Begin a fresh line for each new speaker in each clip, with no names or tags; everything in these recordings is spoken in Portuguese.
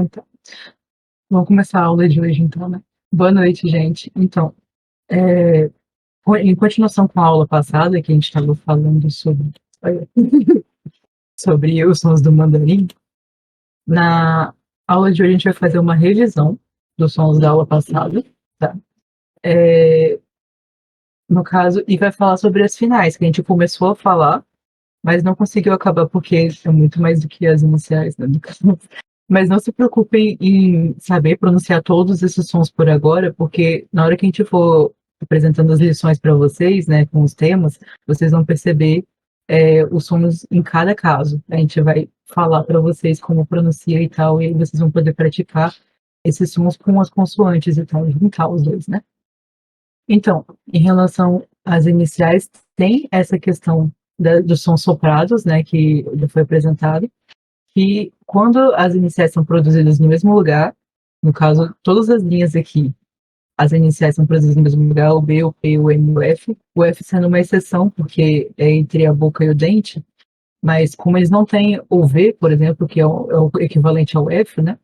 Então, vamos começar a aula de hoje, então, né? Boa noite, gente. Então, é, em continuação com a aula passada, que a gente estava falando sobre os sons do mandarim, na aula de hoje a gente vai fazer uma revisão dos sons da aula passada, tá? É, no caso, e vai falar sobre as finais, que a gente começou a falar, mas não conseguiu acabar porque é muito mais do que as iniciais, né? Mas não se preocupem em saber pronunciar todos esses sons por agora, porque na hora que a gente for apresentando as lições para vocês, né, com os temas, vocês vão perceber os sons em cada caso. A gente vai falar para vocês como pronuncia e tal, e aí vocês vão poder praticar esses sons com as consoantes e tal, juntar os dois, né? Então, em relação às iniciais, tem essa questão dos sons soprados, né, que já foi apresentado, que quando as iniciais são produzidas no mesmo lugar, no caso, todas as linhas aqui, as iniciais são produzidas no mesmo lugar, o B, o P, o M e o F sendo uma exceção, porque é entre a boca e o dente, mas como eles não têm o V, por exemplo, que é o equivalente ao F, né,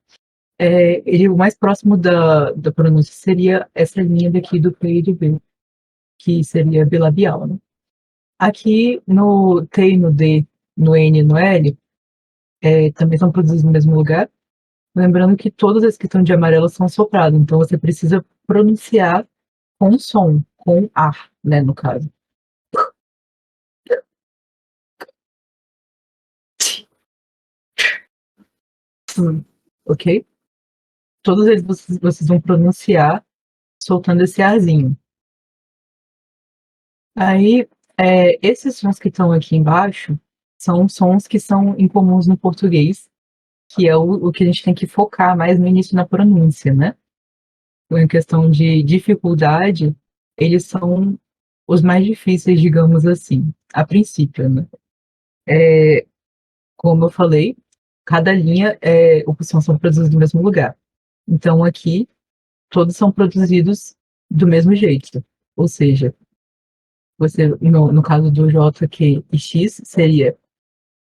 o mais próximo da pronúncia seria essa linha daqui do P e do B, que seria bilabial, né? Aqui no T e no D, no N e no L, também são produzidos no mesmo lugar. Lembrando que todas as que estão de amarelo são sopradas, então você precisa pronunciar com som, com ar, né, no caso. Ok? Todos eles vocês vão pronunciar soltando esse arzinho. Aí, esses sons que estão aqui embaixo são sons que são incomuns no português, que é o que a gente tem que focar mais no início na pronúncia, né? Em questão de dificuldade, eles são os mais difíceis, digamos assim, a princípio, né? Como eu falei, cada linha os sons são produzidos no mesmo lugar. Então, aqui, todos são produzidos do mesmo jeito. Ou seja, você, no caso do J, Q e X, seria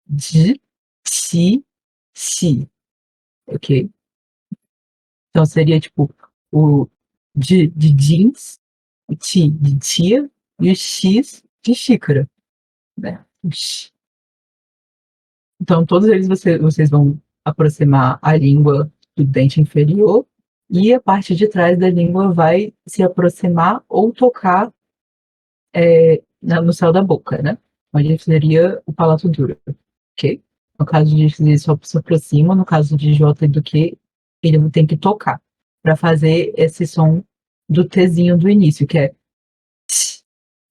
J, Xi, Xi, ok? Então, seria tipo o J de jeans, o T de tia e o X de xícara, né? Então, todos eles vocês vão aproximar a língua do dente inferior e a parte de trás da língua vai se aproximar ou tocar no céu da boca, né? Onde seria o palato duro, ok? No caso de X, ele só se aproxima, no caso de J e do Q, ele tem que tocar para fazer esse som do Tzinho do início, que é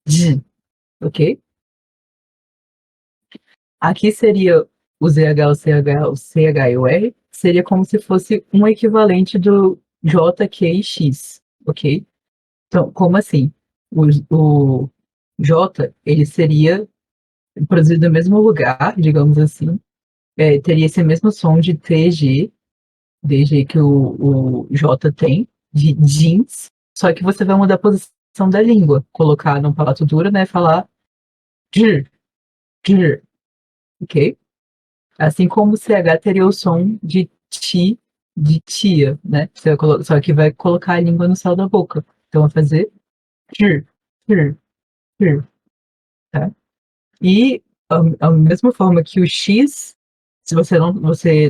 J, ok? Aqui seria o ZH, o CH, o CH e o R, seria como se fosse um equivalente do J, Q e X, ok? Então, como assim? O J, ele seria produzido no mesmo lugar, digamos assim, teria esse mesmo som de TG, DG que o J tem, de jeans, só que você vai mudar a posição da língua, colocar no palato duro, né, falar dr, dr, ok? Assim como o CH teria o som de ti, de tia, né? Só que vai colocar a língua no céu da boca. Então vai fazer tr, tr, tr, tá? E a mesma forma que o X, se você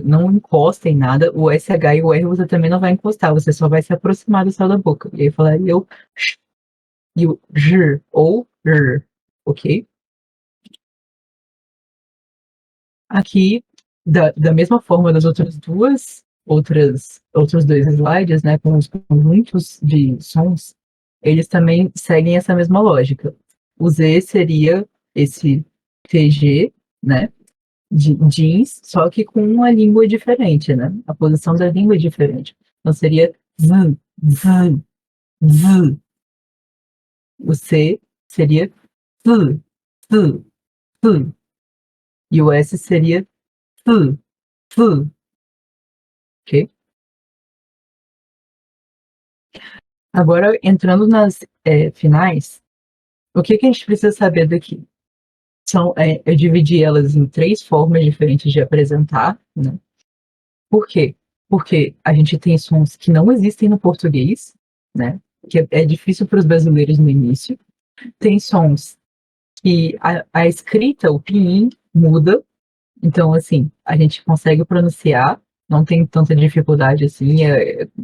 não encosta em nada, o SH e o R você também não vai encostar, você só vai se aproximar do céu da boca. E aí falaria o sh e o j ou r, ok? Aqui, da mesma forma das outros dois slides, né, com os conjuntos de sons, eles também seguem essa mesma lógica. O Z seria esse TG, né, de jeans, só que com uma língua diferente, né? A posição da língua é diferente. Então seria Z, Z, Z. O C seria Z, Z, Z. E o S seria Z, Z, ok? Agora, entrando nas finais, o que a gente precisa saber daqui? Eu dividi elas em três formas diferentes de apresentar, né? Por quê? porque a gente tem sons que não existem no português, né? Que é difícil para os brasileiros no início. Tem sons que a escrita, o pinyin, muda. Então, assim, a gente consegue pronunciar, não tem tanta dificuldade assim,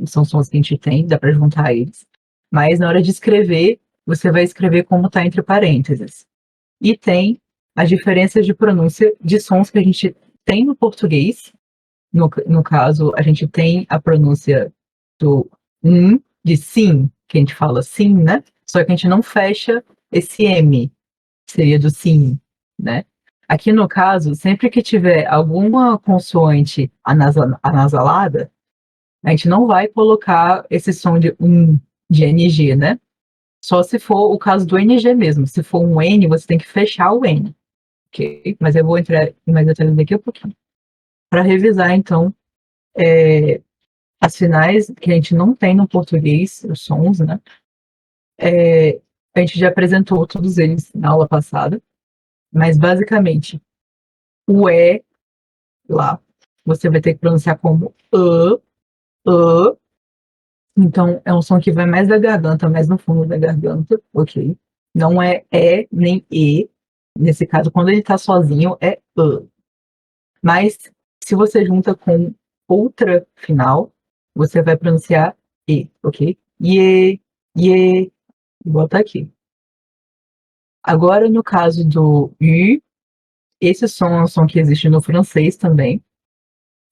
são sons que a gente tem, dá para juntar eles. Mas na hora de escrever, você vai escrever como está entre parênteses. E tem as diferenças de pronúncia de sons que a gente tem no português. No caso, a gente tem a pronúncia do de sim, que a gente fala sim, né? Só que a gente não fecha esse M, que seria do sim, né? Aqui no caso, sempre que tiver alguma consoante anasalada, a gente não vai colocar esse som de NG, né? Só se for o caso do NG mesmo. Se for um N, você tem que fechar o N, ok? Mas eu vou entrar em mais detalhes daqui a pouquinho. Para revisar, então, as finais que a gente não tem no português, os sons, né? A gente já apresentou todos eles na aula passada, mas basicamente o E lá você vai ter que pronunciar como ã. Então é um som que vai mais da garganta, mais no fundo da garganta, ok? Não é nem E. Nesse caso, quando ele tá sozinho, é ã. Mas se você junta com outra final, você vai pronunciar E, ok? Ye, bota aqui. Agora, no caso do U, esse som é um som que existe no francês também.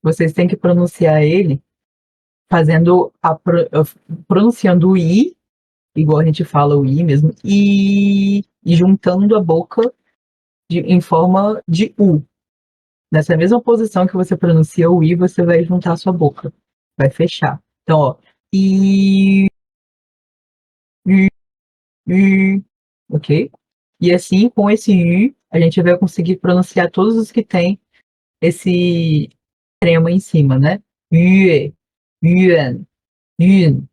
Vocês têm que pronunciar ele fazendo pronunciando o I, igual a gente fala o I mesmo, e juntando a boca em forma de U. Nessa mesma posição que você pronuncia o I, você vai juntar a sua boca. Vai fechar. Então, ó. I, U, U, ok? E assim, com esse U, a gente vai conseguir pronunciar todos os que tem esse trema em cima, né? Yue, yuan, yun,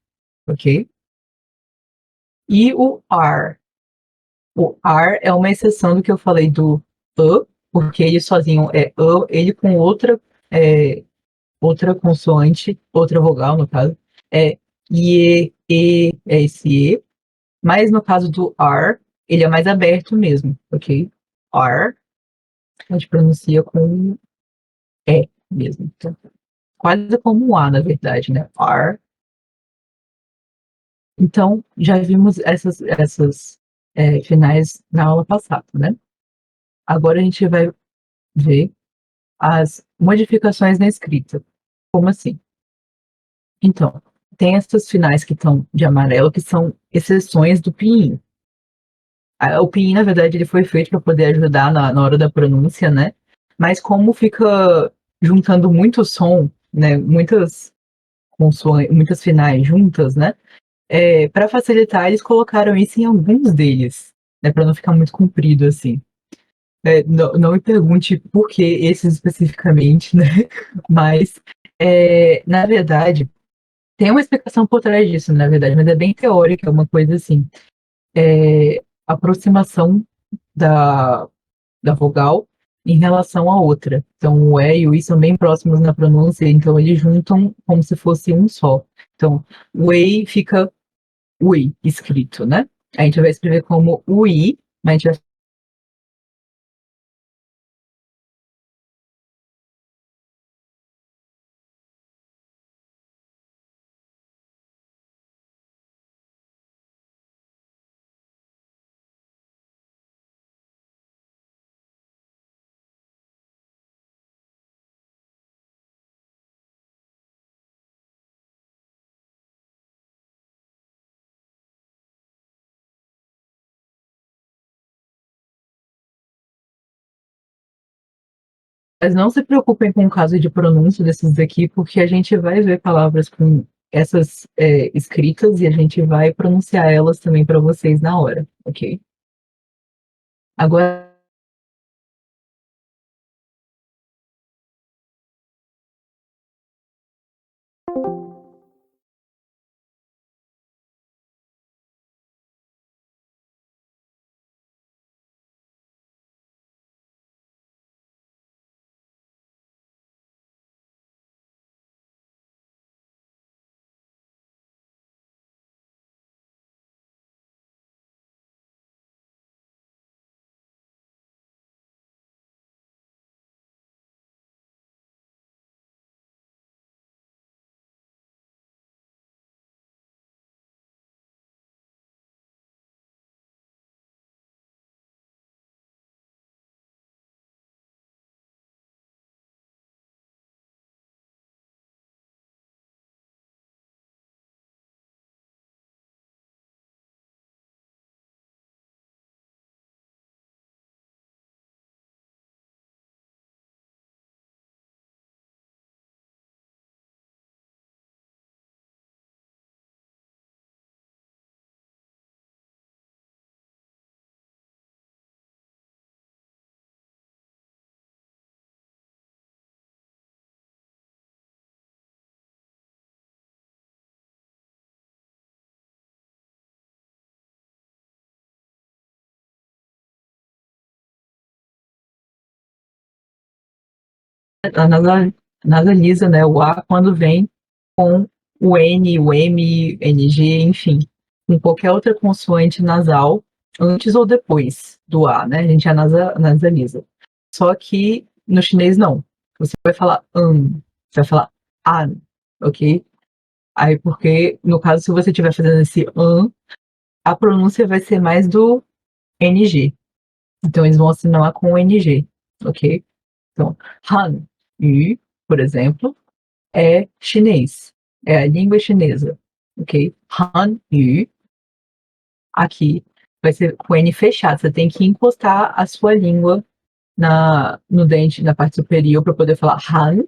ok? E o R. O R é uma exceção do que eu falei do porque ele sozinho é ele com outra consoante, outra vogal, no caso, é é esse E, mas no caso do R, ele é mais aberto mesmo, ok? R, a gente pronuncia com E mesmo. Então, quase como um A, na verdade, né? R. Então, já vimos essas finais na aula passada, né? Agora a gente vai ver as modificações na escrita. Como assim? Então, tem essas finais que estão de amarelo, que são exceções do pinyin. O pinyin, na verdade, ele foi feito para poder ajudar na hora da pronúncia, né? Mas como fica juntando muito som, né? Muitas finais juntas, né? Para facilitar, eles colocaram isso em alguns deles, né? Para não ficar muito comprido assim. Não me pergunte por que esses especificamente, né? Mas, na verdade, tem uma explicação por trás disso, na verdade, mas é bem teórica, é uma coisa assim. Aproximação da, da vogal em relação à outra. Então, o E e o I são bem próximos na pronúncia, então eles juntam como se fosse um só. Então, o E fica ui escrito, né? A gente vai escrever como ui, mas a gente vai Mas não se preocupem com o caso de pronúncia desses daqui, porque a gente vai ver palavras com essas escritas e a gente vai pronunciar elas também para vocês na hora, ok? Agora Nasalisa, né, o A, quando vem com o N, o M, NG, enfim, com qualquer outra consoante nasal, antes ou depois do A, né? A gente nasalisa. Só que no chinês não. Você vai falar você vai falar an, ok? Aí porque, no caso, se você estiver fazendo esse a pronúncia vai ser mais do NG. Então eles vão assinar com o NG, ok? Então, Han, Yu, por exemplo, é chinês, é a língua chinesa, ok? Han, Yu, aqui vai ser com N fechado, você tem que encostar a sua língua no dente, na parte superior, para poder falar Han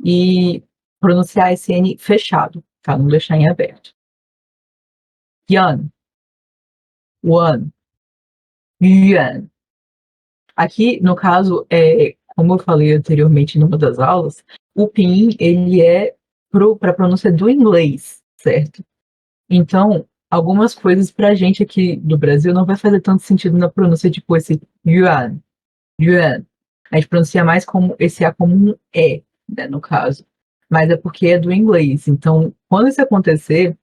e pronunciar esse N fechado, tá? Não deixar em aberto. Yan, Wan, Yuan. Aqui, no caso, como eu falei anteriormente numa das aulas, o pinyin, ele é para a pronúncia do inglês, certo? Então, algumas coisas para a gente aqui do Brasil não vai fazer tanto sentido na pronúncia, tipo esse yuan, yuan. A gente pronuncia mais como esse A como um E, né, no caso. Mas é porque é do inglês. Então, quando isso acontecer,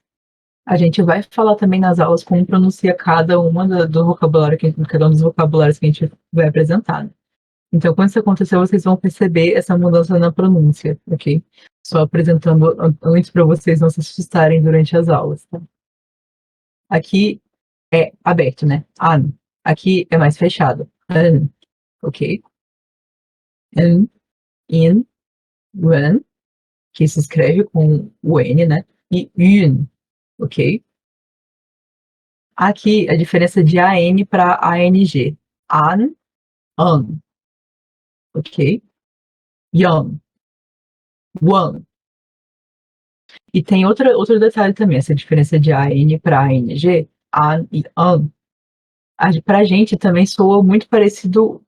a gente vai falar também nas aulas como pronuncia cada uma do vocabulário, cada um dos vocabulários que a gente vai apresentar. Né? Então, quando isso acontecer, vocês vão perceber essa mudança na pronúncia, ok? Só apresentando antes para vocês não se assustarem durante as aulas, tá? Aqui é aberto, né? An. Aqui é mais fechado. An, ok? An, in, wen, que se escreve com o N, né? E yun, ok? Aqui a diferença de AN para ANG. An, an, ok? Young, one. E tem outro detalhe também, essa diferença de AN para ANG, an e an. Para a gente também soa muito parecido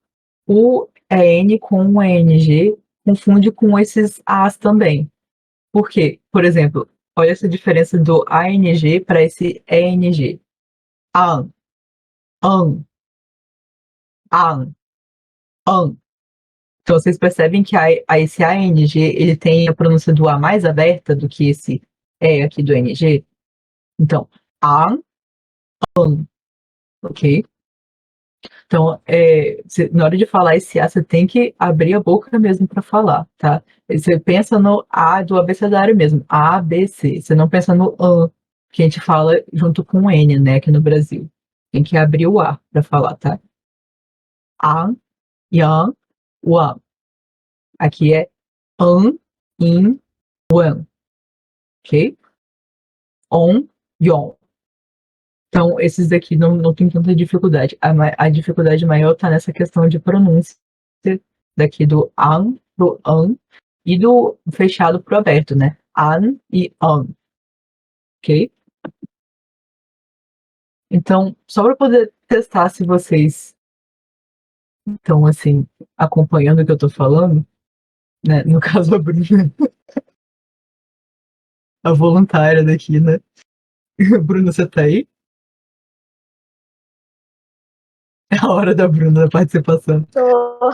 o EN com o ENG, confunde com esses As também. Por quê? Por exemplo, olha essa diferença do ANG para esse ENG. An, an, an, an. Então vocês percebem que esse ANG ele tem a pronúncia do A mais aberta do que esse E aqui do NG? Então, an, an, ok? Então, na hora de falar esse A, você tem que abrir a boca mesmo para falar, tá? Você pensa no A do abecedário mesmo, A, B, C. Você não pensa no AN, que a gente fala junto com o N, né, aqui no Brasil. Tem que abrir o A para falar, tá? An, Yan, Wan. Aqui é An, In, Wan, ok? On, Yon. Então, esses daqui não tem tanta dificuldade. A dificuldade maior está nessa questão de pronúncia daqui do an pro an e do fechado pro aberto, né? An e an, ok? Então, só para poder testar se vocês estão, assim, acompanhando o que eu estou falando, né? No caso, a Bruna, a voluntária daqui, né? Bruna, você tá aí? É a hora da Bruna da participação.
Tô.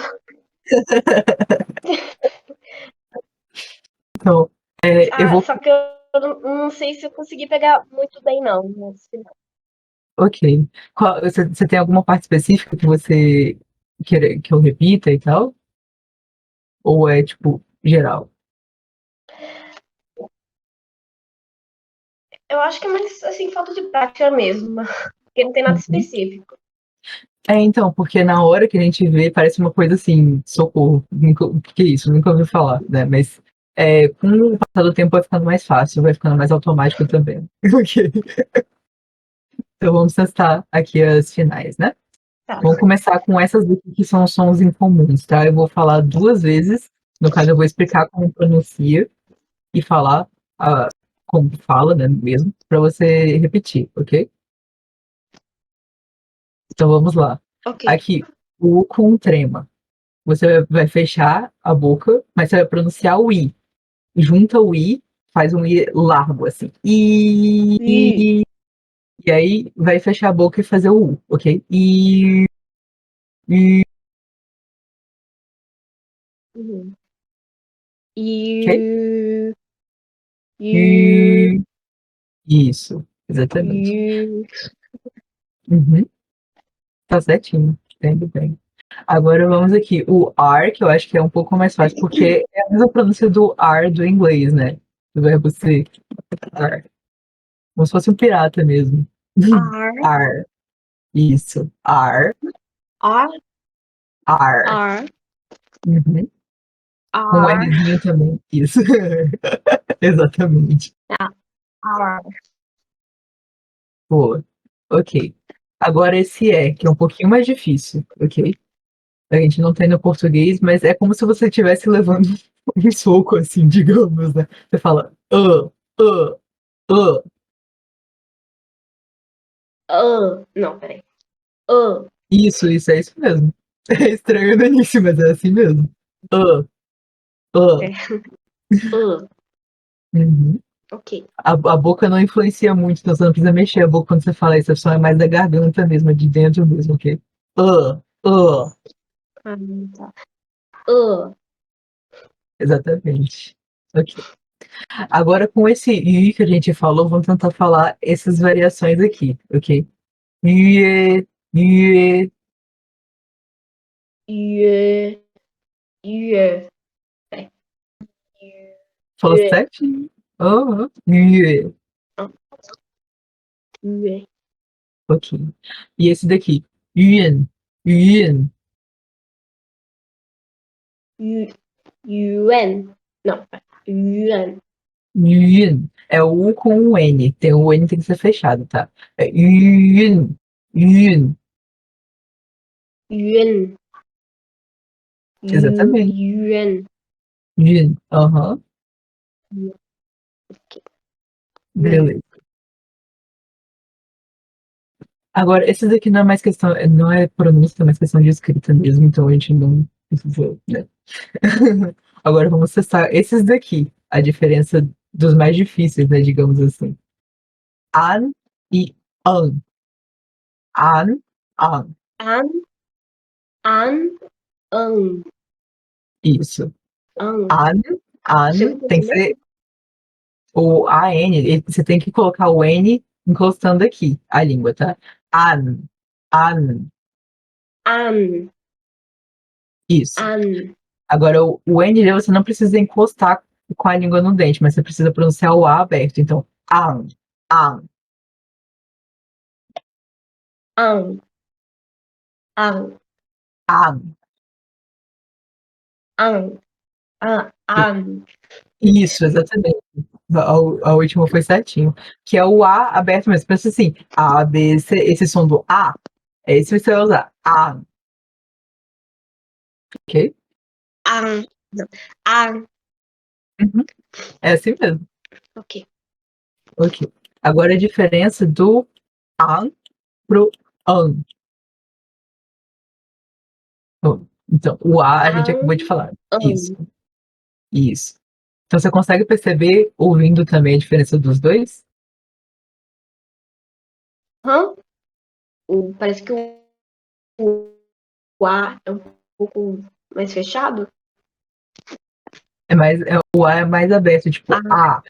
Então, eu vou.
Só que eu não sei se eu consegui pegar muito bem, não.
Ok. Você tem alguma parte específica que você queira que eu repita e tal? Ou é, tipo, geral?
Eu acho que é mais, assim, falta de prática mesmo. Porque não tem nada
Uhum.
específico.
Então, porque na hora que a gente vê, parece uma coisa assim, socorro, o que é isso? Nunca ouvi falar, né? Mas com o passar do tempo vai ficando mais fácil, vai ficando mais automático também. Ok. Então vamos testar aqui as finais, né?
Tá.
Vamos começar com essas daqui que são sons incomuns, tá? Eu vou falar duas vezes, no caso eu vou explicar como pronuncia e falar como fala, né, mesmo, para você repetir, ok? Então vamos lá.
Ok.
Aqui, o com trema. Você vai fechar a boca, mas você vai pronunciar o I. Junta o I, faz um I largo, assim.
E,
E aí vai fechar a boca e fazer o U, ok? I, Ok?
You, you,
E... Isso, exatamente.
you.
Uhum, tá certinho, entendo bem. Agora vamos aqui. O R, que eu acho que é um pouco mais fácil, porque é a mesma pronúncia do R do inglês, né? Do verbo ser. R. Como se fosse um pirata mesmo.
R,
R. Isso. R.
R,
R.
R,
Uhum. Com um
R,
Rzinho também. Isso. Exatamente.
R.
Boa. Ok. Agora esse é, que é um pouquinho mais difícil, ok? A gente não tem no português, mas é como se você estivesse levando um soco, assim, digamos, né? Você fala, uh, uh.
Não, peraí.
Isso, é isso mesmo. É estranho no início, mas é assim mesmo. Uh,
É.
uh. Uhum.
Ok.
A boca não influencia muito, então você não precisa mexer a boca quando você fala isso, só é mais da garganta mesmo, é de dentro mesmo, ok? Uh, uh.
Tá.
Exatamente. Ok. Agora, com esse i que a gente falou, vamos tentar falar essas variações aqui, ok? Iê, iê.
Yue, yue, peraí.
Falou
Yue,
certinho? Aham. Iê.
yue,
Ok. E esse daqui? Yuan, yuan,
yuan. Não, peraí. Yuan,
yuan. É o U com o N. O N tem que ser fechado, tá? É yuan, yuan.
yuan,
Exatamente.
yuan.
Yuan. Aham.
Ok. Yuan.
Beleza. Agora, esses aqui não é mais questão, não é pronúncia, é mais questão de escrita mesmo, então a gente não precisa, né? Agora vamos testar esses daqui, a diferença dos mais difíceis, né, digamos assim. An e an. An, an.
An, an, an,
Isso.
an.
An, an,
Segundo
tem que
primeiro?
ser o AN, você tem que colocar o N encostando aqui, a língua, tá? An, an,
An,
isso.
an,
Agora, o N você não precisa encostar com a língua no dente, mas você precisa pronunciar o A aberto. Então, an, an,
an, an,
an.
an, an.
Isso, exatamente. A última foi certinho. Que é o A aberto mesmo. Pensa assim, A, B, C, esse som do A, é esse que você vai usar. A, ok?
An, não. An,
Uhum. É assim mesmo.
ok.
Ok. Agora a diferença do an pro an. Então, o A a gente acabou de
An,
falar. Isso,
an.
isso. Então você consegue perceber, ouvindo também a diferença dos dois?
Hã? Parece que o A é um pouco mais fechado.
O A é mais aberto, tipo
Ah,
A.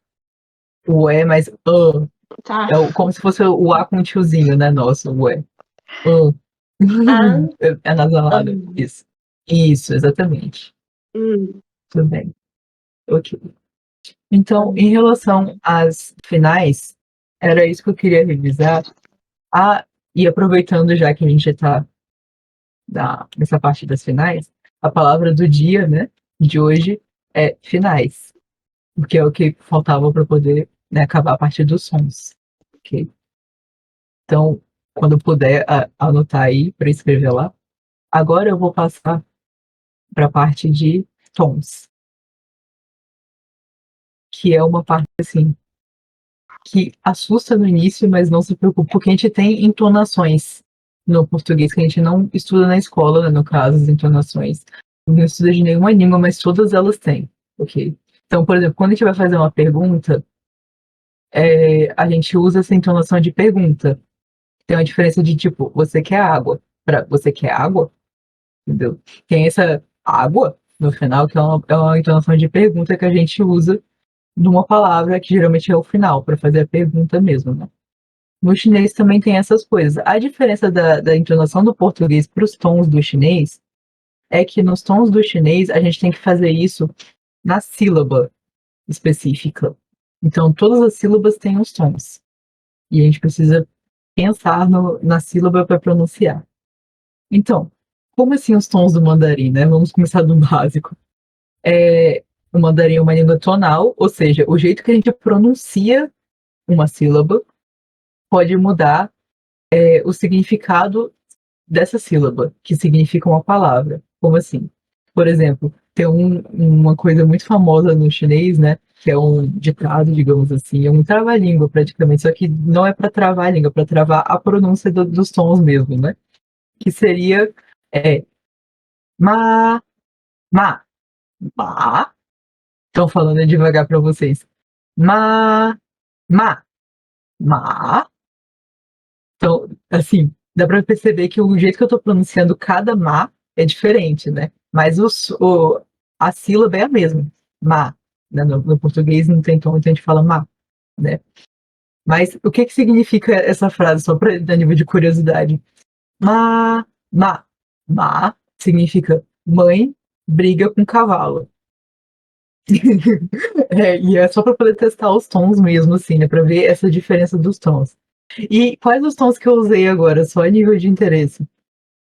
O E é mais
tá.
como se fosse o A com um tiozinho, né? Nossa, o E. Uh.
An,
É anasalado.
an.
Isso, exatamente.
Hum,
Tudo bem. Ok. Então,
an.
em relação às finais, era isso que eu queria revisar. Ah, e aproveitando já que a gente está nessa parte das finais, a palavra do dia, né, de hoje é finais, porque é o que faltava para poder, né, acabar a parte dos sons. Ok? Então, quando puder anotar aí para escrever lá. Agora eu vou passar para a parte de tons, que é uma parte assim que assusta no início, mas não se preocupe, porque a gente tem entonações no português que a gente não estuda na escola, né, no caso, as entonações. Não estuda de nenhuma língua, mas todas elas têm, ok? Então, por exemplo, quando a gente vai fazer uma pergunta, a gente usa essa entonação de pergunta. Tem uma diferença de tipo, você quer água? Para você quer água? Entendeu? Tem essa água? no final, que é uma entonação de pergunta que a gente usa numa palavra que geralmente é o final, para fazer a pergunta mesmo, né? No chinês também tem essas coisas. A diferença da entonação do português para os tons do chinês é que nos tons do chinês a gente tem que fazer isso na sílaba específica. Então, todas as sílabas têm os tons. E a gente precisa pensar na sílaba para pronunciar. Então, como assim os tons do mandarim, né? Vamos começar do básico. O mandarim é uma língua tonal, ou seja, o jeito que a gente pronuncia uma sílaba pode mudar o significado dessa sílaba, que significa uma palavra. Como assim? Por exemplo, tem uma coisa muito famosa no chinês, né? Que é um ditado, digamos assim, é um trava-língua praticamente, só que não é para travar a língua, é para travar a pronúncia dos tons mesmo, né? Que seria é, ma, ma, ma. Estão falando devagar para vocês. Ma, ma, ma. Então, assim, dá para perceber que o jeito que eu estou pronunciando cada ma é diferente, né? Mas a sílaba é a mesma, ma. Né? No português não tem tom, então a gente fala ma, né? Mas o que significa essa frase, só para dar nível de curiosidade? Ma, ma. Ma significa mãe briga com cavalo. E é só para poder testar os tons mesmo, assim, né? Para ver essa diferença dos tons. E quais os tons que eu usei agora, só a nível de interesse?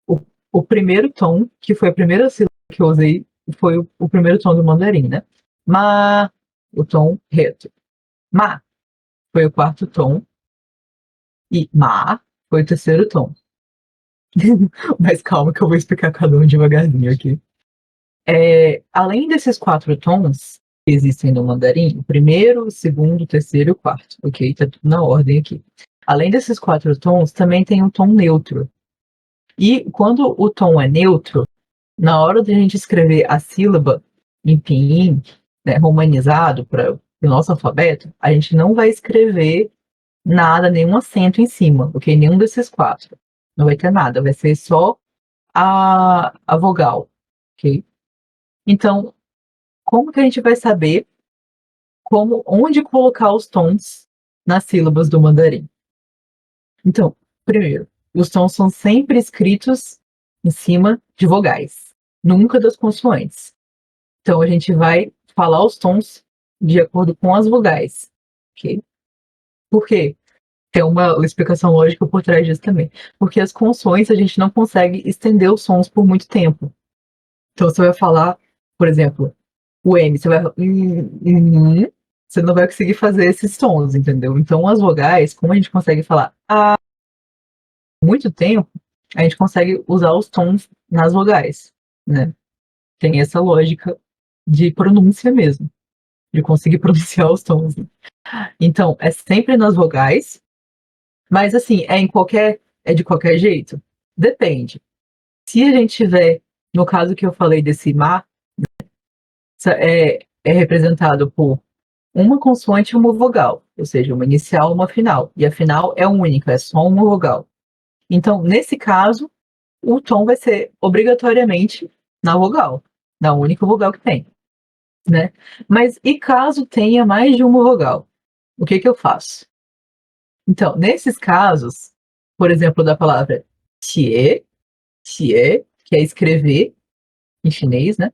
O, o primeiro tom, que foi a primeira sílaba que eu usei, foi o primeiro tom do mandarim, né? Ma, o tom reto. Ma foi o quarto tom. E ma foi o terceiro tom. Mas calma que eu vou explicar cada um devagarzinho aqui. Além desses quatro tons que existem no mandarim, o primeiro, o segundo, o terceiro e o quarto, ok? Tá tudo na ordem aqui. Além desses quatro tons, também tem um tom neutro. E quando o tom é neutro, na hora de a gente escrever a sílaba em pinyin, né, romanizado para o nosso alfabeto, a gente não vai escrever nada, nenhum acento em cima, ok? Nenhum desses quatro. Não vai ter nada, vai ser só a vogal, ok? Então, como que a gente vai saber onde colocar os tons nas sílabas do mandarim? Então, primeiro, os tons são sempre escritos em cima de vogais, nunca das consoantes. Então, a gente vai falar os tons de acordo com as vogais, ok? Por quê? Tem uma explicação lógica por trás disso também. Porque as consoantes a gente não consegue estender os sons por muito tempo. Então, você vai falar, por exemplo, o M, você vai. Você não vai conseguir fazer esses sons, entendeu? Então, as vogais, como a gente consegue falar muito tempo, a gente consegue usar os tons nas vogais, né? Tem essa lógica de pronúncia mesmo, de conseguir pronunciar os tons. Então, é sempre nas vogais, mas assim, é de qualquer jeito? Depende. Se a gente tiver, no caso que eu falei desse ma, é representado por uma consoante e uma vogal, ou seja, uma inicial e uma final. E a final é única, é só uma vogal. Então, nesse caso, o tom vai ser obrigatoriamente na vogal, na única vogal que tem, né? Mas e caso tenha mais de uma vogal? O que que eu faço? Então, nesses casos, por exemplo, da palavra tie, tie, que é escrever em chinês, né?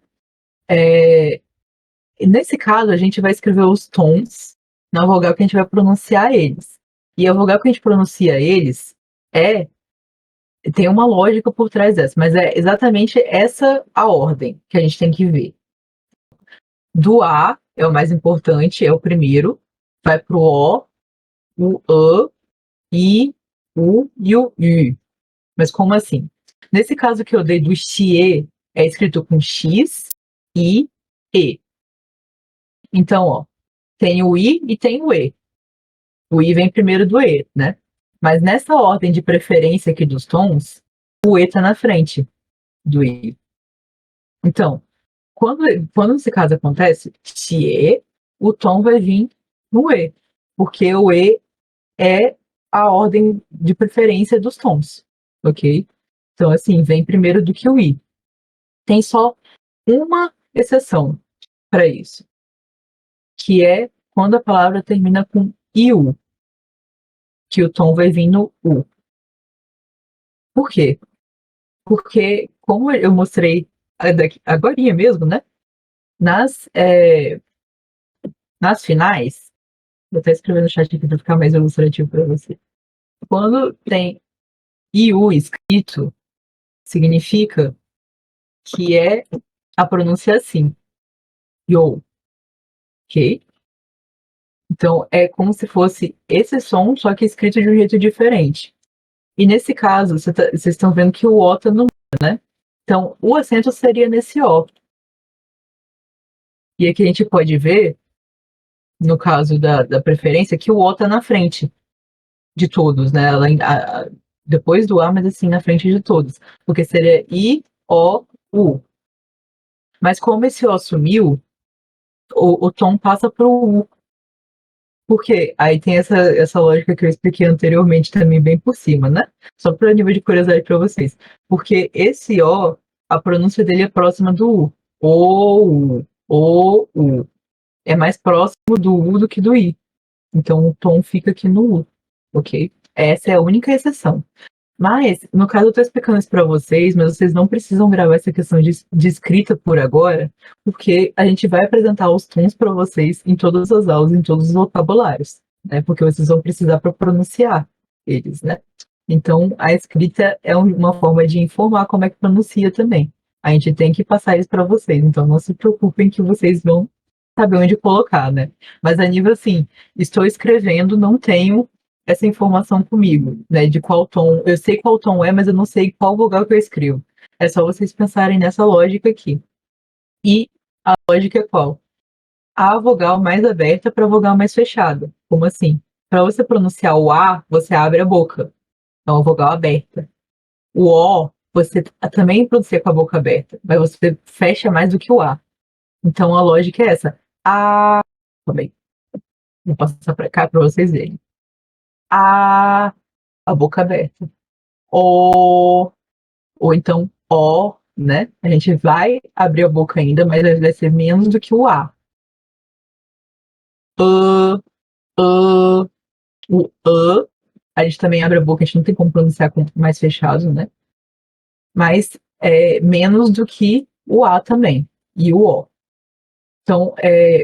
Nesse caso, a gente vai escrever os tons na vogal que a gente vai pronunciar eles. E a vogal que a gente pronuncia eles tem uma lógica por trás dessa, mas é exatamente essa a ordem que a gente tem que ver. Do A é o mais importante, é o primeiro, vai pro o I, U e o U. Mas como assim? Nesse caso que eu dei do xie, é escrito com X, I, E. Então, ó, tem o I e tem o E. O I vem primeiro do E, né? Mas nessa ordem de preferência aqui dos tons, o E tá na frente do I. Então, quando esse caso acontece, se E, o tom vai vir no E, porque o E é a ordem de preferência dos tons, ok? Então, assim, vem primeiro do que o I. Tem só uma exceção para isso, que é quando a palavra termina com IU, que o tom vai vir no U. Por quê? Porque, como eu mostrei agorinha mesmo, né? Nas, nas finais, vou até escrever no chat aqui para ficar mais ilustrativo para você. Quando tem IU escrito, significa que é a pronúncia assim, yo, ok? Então, é como se fosse esse som, só que escrito de um jeito diferente. E nesse caso, vocês estão vendo que o O tá no, né? Então, o acento seria nesse O. E aqui a gente pode ver, no caso da preferência, que o O tá na frente de todos, né? Depois do A, mas assim, na frente de todos. Porque seria I, O, U. Mas como esse O sumiu, o tom passa pro U. Porque aí tem essa lógica que eu expliquei anteriormente também bem por cima, né? Só para nível de curiosidade para vocês. Porque esse O, a pronúncia dele é próxima do U. O U. É mais próximo do U do que do I. Então o tom fica aqui no U, ok? Essa é a única exceção. Mas, no caso, eu estou explicando isso para vocês, mas vocês não precisam gravar essa questão de escrita por agora, porque a gente vai apresentar os tons para vocês em todas as aulas, em todos os vocabulários, né? Porque vocês vão precisar para pronunciar eles, né? Então, a escrita é uma forma de informar como é que pronuncia também. A gente tem que passar isso para vocês, então não se preocupem que vocês vão saber onde colocar, né? Mas a nível assim, estou escrevendo, não tenho essa informação comigo, né? De qual tom. Eu sei qual tom é, mas eu não sei qual vogal que eu escrevo. É só vocês pensarem nessa lógica aqui. E a lógica é qual? A vogal mais aberta para a vogal mais fechada. Como assim? Para você pronunciar o A, você abre a boca. É uma vogal aberta. O O, você também pronuncia com a boca aberta, mas você fecha mais do que o A. Então a lógica é essa. A. Também. Vou passar para cá para vocês verem. A boca aberta. O, ou então O, né? A gente vai abrir a boca ainda, mas vai ser menos do que o A. A, a, o a gente também abre a boca, a gente não tem como pronunciar com mais fechado, né? Mas é menos do que o A também, e o O. Então,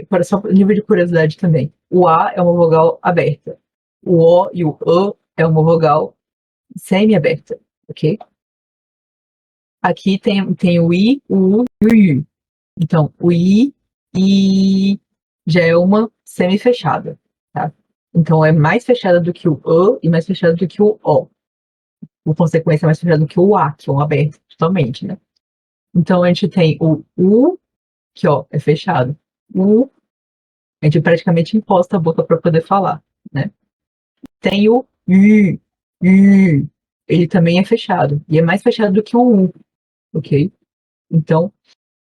para só nível de curiosidade também, o A é uma vogal aberta. O O e o é uma vogal semi-aberta, ok? Aqui tem o I, o U e o U. Então, o I já é uma semi-fechada, tá? Então, é mais fechada do que o e mais fechada do que o O. Por consequência, é mais fechada do que o A, que é um aberto totalmente, né? Então, a gente tem o U, que ó, é fechado. O, a gente praticamente imposta a boca para poder falar, né? Tem o U, ele também é fechado. E é mais fechado do que o U, ok? Então,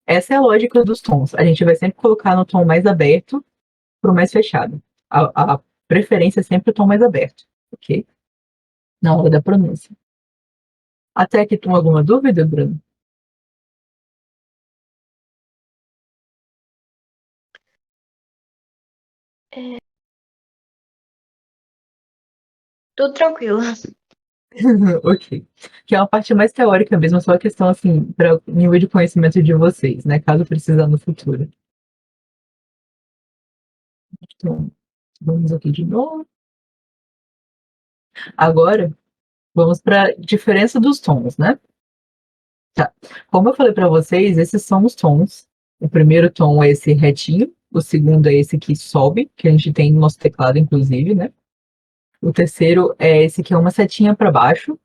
essa é a lógica dos tons. A gente vai sempre colocar no tom mais aberto para o mais fechado. A preferência é sempre o tom mais aberto, ok? Na hora da pronúncia. Até aqui, tem alguma dúvida, Bruno?
Tudo tranquilo.
Ok. Que é uma parte mais teórica mesmo, só a questão, assim, para o nível de conhecimento de vocês, né? Caso precisar no futuro. Então, vamos aqui de novo. Agora, vamos para a diferença dos tons, né? Tá. Como eu falei para vocês, esses são os tons. O primeiro tom é esse retinho, o segundo é esse que sobe, que a gente tem no nosso teclado, inclusive, né? O terceiro é esse que é uma setinha para baixo,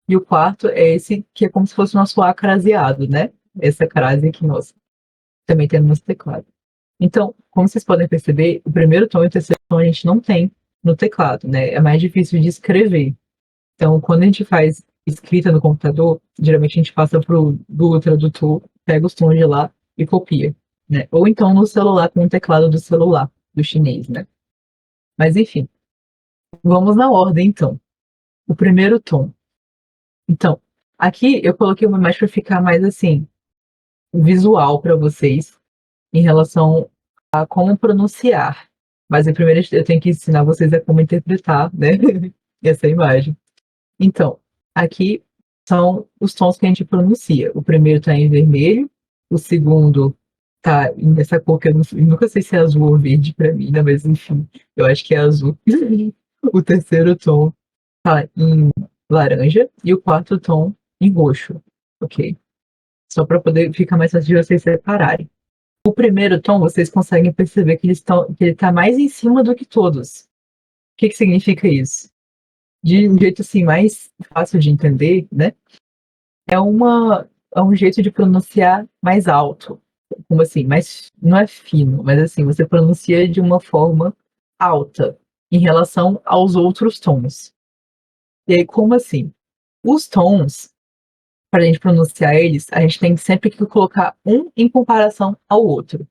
e o quarto é esse que é como se fosse o nosso A craseado, né? Essa crase aqui, nossa, também tem no nosso teclado. Então, como vocês podem perceber, o primeiro tom e o terceiro tom a gente não tem no teclado, né? É mais difícil de escrever. Então, quando a gente faz escrita no computador, geralmente a gente passa para o Google Tradutor, pega os tons de lá e copia, né? Ou então no celular com o teclado do celular, do chinês, né? Mas enfim, vamos na ordem então. O primeiro tom. Então, aqui eu coloquei uma imagem para ficar mais assim, visual para vocês em relação a como pronunciar. Mas primeiro eu tenho que ensinar vocês a como interpretar, né? Essa imagem. Então, aqui são os tons que a gente pronuncia. O primeiro está em vermelho, o segundo tá nessa cor que eu nunca sei se é azul ou verde para mim, né? Mas enfim, eu acho que é azul. O terceiro tom tá em laranja e o quarto tom em roxo, ok? Só para poder ficar mais fácil de vocês separarem. O primeiro tom, vocês conseguem perceber que ele está mais em cima do que todos. O que significa isso? De um jeito assim mais fácil de entender, né? É um jeito de pronunciar mais alto, como assim, mais não é fino, mas assim você pronuncia de uma forma alta em relação aos outros tons. E aí como assim? Os tons, para a gente pronunciar eles, a gente tem sempre que colocar um em comparação ao outro,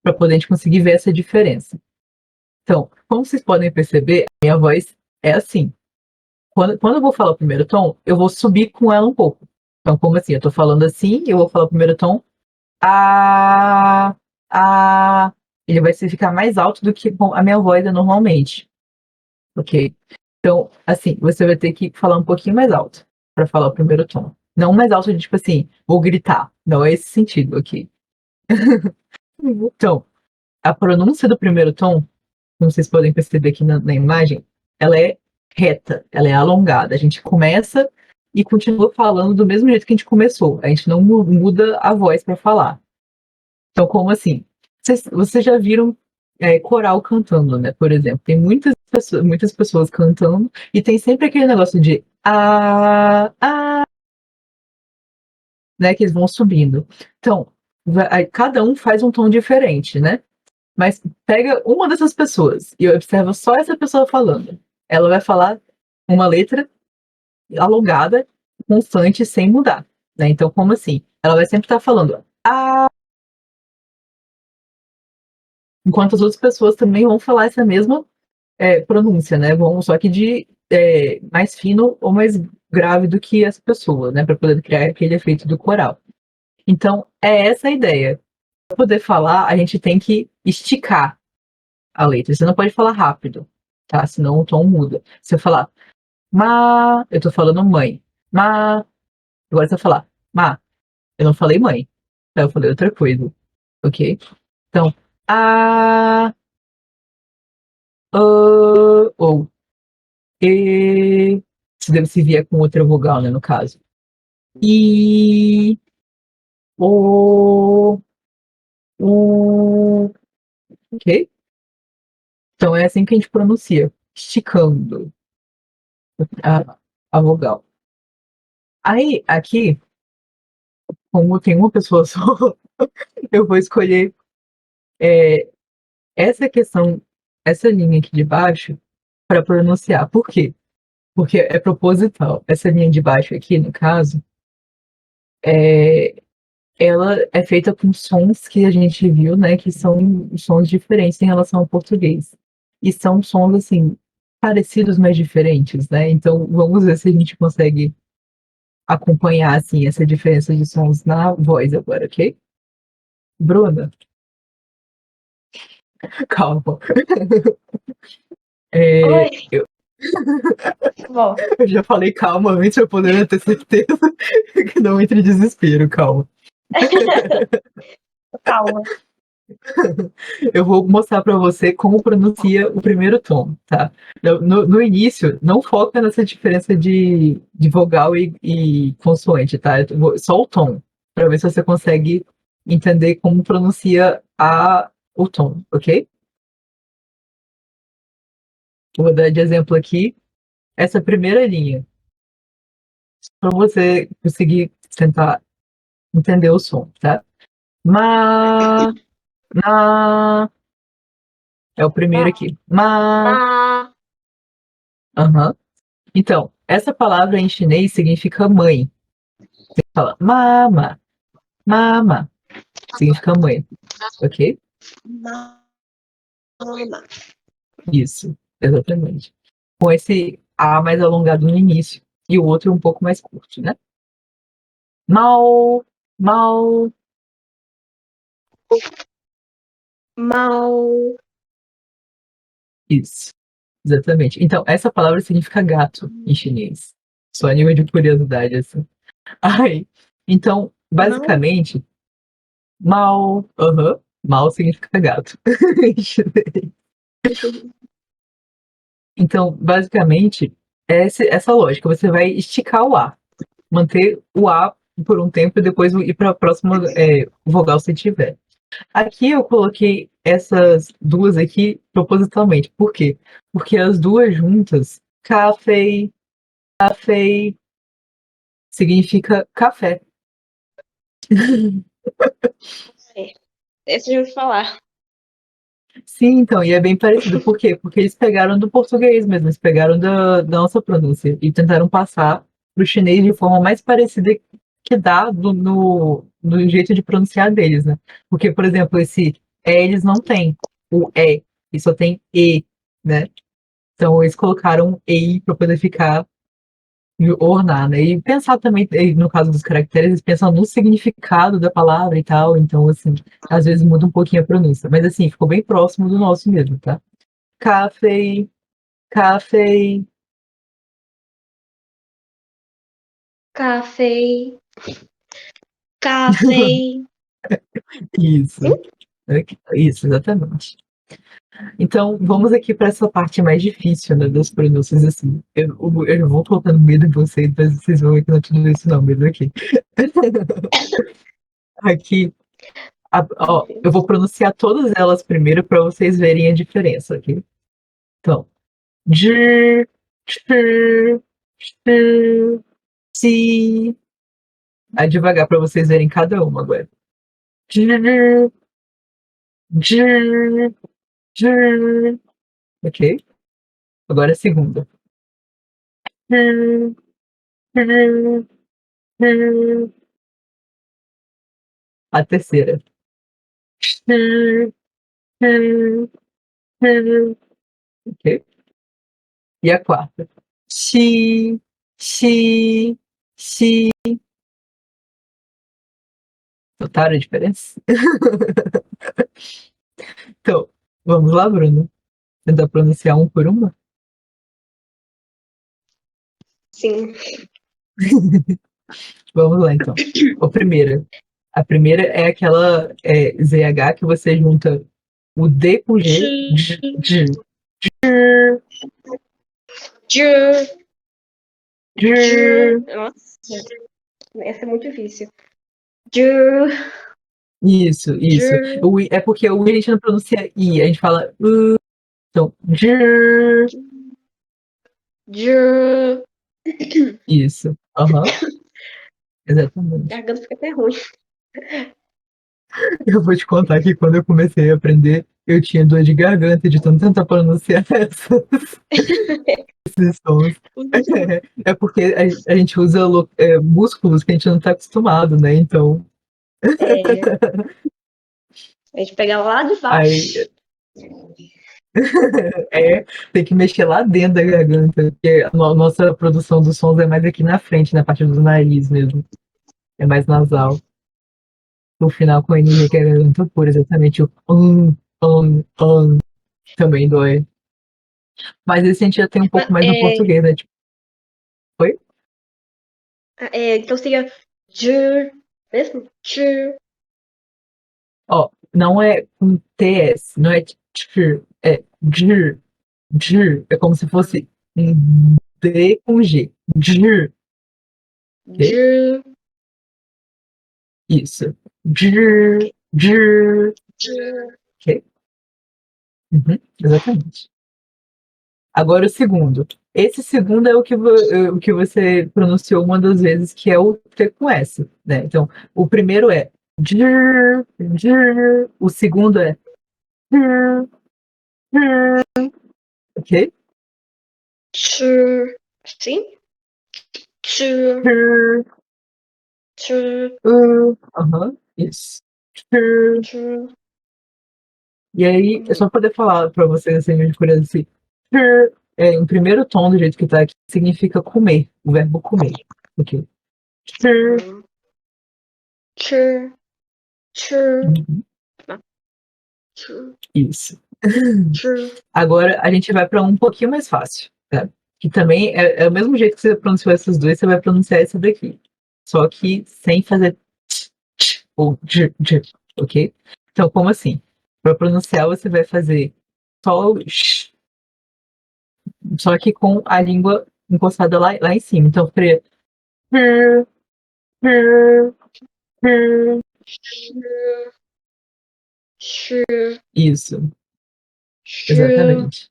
para poder a gente conseguir ver essa diferença. Então, como vocês podem perceber, a minha voz é assim. Quando eu vou falar o primeiro tom, eu vou subir com ela um pouco. Então, como assim? Eu tô falando assim, eu vou falar o primeiro tom, a, a, ele vai ficar mais alto do que a minha voz é normalmente, ok? Então, assim, você vai ter que falar um pouquinho mais alto para falar o primeiro tom. Não mais alto de tipo assim, vou gritar. Não é esse sentido aqui. Então, a pronúncia do primeiro tom, como vocês podem perceber aqui na imagem, ela é reta, ela é alongada. A gente começa e continua falando do mesmo jeito que a gente começou. A gente não muda a voz para falar. Então, como assim? Vocês já viram coral cantando, né? Por exemplo, tem muitas pessoas cantando e tem sempre aquele negócio de né? Que eles vão subindo. Então, cada um faz um tom diferente, né? Mas pega uma dessas pessoas e observa só essa pessoa falando. Ela vai falar uma letra alongada, constante, sem mudar. Né? Então, como assim? Ela vai sempre estar falando enquanto as outras pessoas também vão falar essa mesma pronúncia, né? Vão, só que de mais fino ou mais grave do que essa pessoa, né? Para poder criar aquele efeito do coral. Então, é essa a ideia. Para poder falar, a gente tem que esticar a letra. Você não pode falar rápido, tá? Senão o tom muda. Se eu falar eu tô falando mãe. Agora se eu falar eu não falei mãe. Tá? Eu falei outra coisa, ok? Então, a, ou e, se vier com outra vogal, né, no caso. I, o, ok? Então é assim que a gente pronuncia, esticando a vogal. Aí, aqui, como tem uma pessoa só, eu vou escolher essa questão, essa linha aqui de baixo, para pronunciar. Por quê? Porque é proposital. Essa linha de baixo aqui, no caso, é, ela é feita com sons que a gente viu, né, que são sons diferentes em relação ao português. E são sons, assim, parecidos, mas diferentes, né? Então, vamos ver se a gente consegue acompanhar, assim, essa diferença de sons na voz agora, ok? Bruna, calma.
Oi,
Eu,
bom,
eu já falei calma antes pra poder ter certeza que não entre em desespero, calma.
calma.
Eu vou mostrar para você como pronuncia o primeiro tom, tá? No início, não foca nessa diferença de vogal e consoante, tá? Só o tom, para ver se você consegue entender como pronuncia o tom, ok? Vou dar de exemplo aqui essa primeira linha, para você conseguir tentar entender o som, tá? Ma, na, é o primeiro
Ma,
aqui. Ma,
ma,
aham. Então, essa palavra em chinês significa mãe. Você fala mama, mama, significa mãe, ok?
ma, ma.
Isso, exatamente. Com esse A mais alongado no início e o outro um pouco mais curto, né? Mal, mal.
Mal.
Isso. Exatamente. Então, essa palavra significa gato em chinês. Só a nível de curiosidade, assim. Ai, então,
Mal.
basicamente, mal, mal significa gato em chinês. Então, basicamente, essa lógica. Você vai esticar o A, manter o A por um tempo e depois ir para a próxima vogal se tiver. Aqui eu coloquei essas duas aqui propositalmente. Por quê? Porque as duas juntas, café, café, significa café.
É. Essa eu já ouvi falar.
Sim, então, e é bem parecido. Por quê? Porque eles pegaram do português mesmo, eles pegaram da nossa pronúncia e tentaram passar para o chinês de forma mais parecida que dá no jeito de pronunciar deles, né? Porque, por exemplo, esse eles não têm o e só tem e, né? Então eles colocaram EI para poder ficar ornar, né? E pensar também, no caso dos caracteres, eles pensam no significado da palavra e tal, então, assim, às vezes muda um pouquinho a pronúncia. Mas, assim, ficou bem próximo do nosso mesmo, tá? Café, café,
Café. Café.
isso.
Sim?
Isso, exatamente. Então, vamos aqui para essa parte mais difícil, né, das pronúncias, assim. Eu vou colocando medo em vocês, mas vocês vão ver que não é tudo isso, não, medo aqui. Aqui,
Meu
ó, eu vou
Deus.
pronunciar todas elas primeiro para vocês verem a diferença, ok? Então, J, Ch, Ch, Si. Aí devagar para vocês verem cada uma agora. J, J, J. Ok? Agora a segunda. J, J, J. A terceira. Ch, Ch, Ch. Ok? E a quarta. Xi, xi, xi. Notaram a diferença? Então, vamos lá, Bruno. Tentar pronunciar um por uma?
Sim.
Vamos lá, então. A primeira é aquela ZH que você junta o D com G, J, J,
Ju. Ju.
J.
Nossa. Essa é muito difícil. Ju.
Isso, isso.
Ju.
É porque o I a gente não pronuncia I, a gente fala U. Então, J.
Ju.
Isso. Aham, exatamente.
Garganta fica até ruim.
Eu vou te contar que quando eu comecei a aprender, eu tinha dor de garganta de tanto tentar pronunciar esses sons. É porque a gente usa músculos que a gente não está acostumado, né? Então,
É, a gente pega lá de baixo.
aí tem que mexer lá dentro da garganta, porque a nossa produção dos sons é mais aqui na frente, na parte do nariz mesmo. É mais nasal. No final, com a energia que é a garganta pura, exatamente o também dói. Mas esse a gente já tem um pouco mais no
É,
português, né? Tipo, oi?
então seria Ju. Mesmo? Ju.
Ó, não é com TS, não é tr, é dr, dr. É como se fosse um D com G. Dr, ok?
Ju.
Isso. Dr,
Ok.
dr,
Ju.
ok? Uhum, exatamente. Agora o segundo. Esse segundo é o que você pronunciou uma das vezes, que é o T com S, né? Então, o primeiro é dr, dr, o segundo é dr, dr, ok?
Chu. Sim? Chu.
Dr,
Chu.
isso. Dr.
Chu.
E aí, é só poder falar pra vocês, assim, de curiosidade, dr, em primeiro tom, do jeito que tá aqui, significa comer, o verbo comer, ok? Dr,
Chu. Chu.
uhum. Isso. Agora a gente vai para um pouquinho mais fácil, tá? Que também é o mesmo jeito que você pronunciou essas duas, você vai pronunciar essa daqui. Só que sem fazer ou ok? Então, como assim? Para pronunciar, você vai fazer só o só que com a língua encostada lá em cima. Então, ficaria isso, exatamente.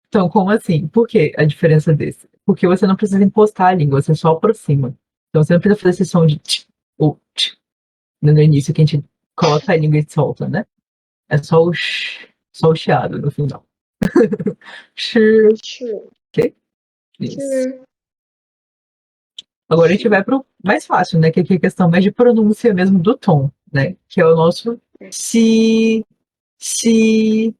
Então, como assim? Por que a diferença desse? Porque você não precisa encostar a língua, você só aproxima. Então, você não precisa fazer esse som de ou no início que a gente coloca a língua e solta, né? É só o chiado no final. Ok? Isso. Agora a gente vai pro mais fácil, né? Que aqui é a questão mais de pronúncia mesmo do tom, né? Que é o nosso si, si.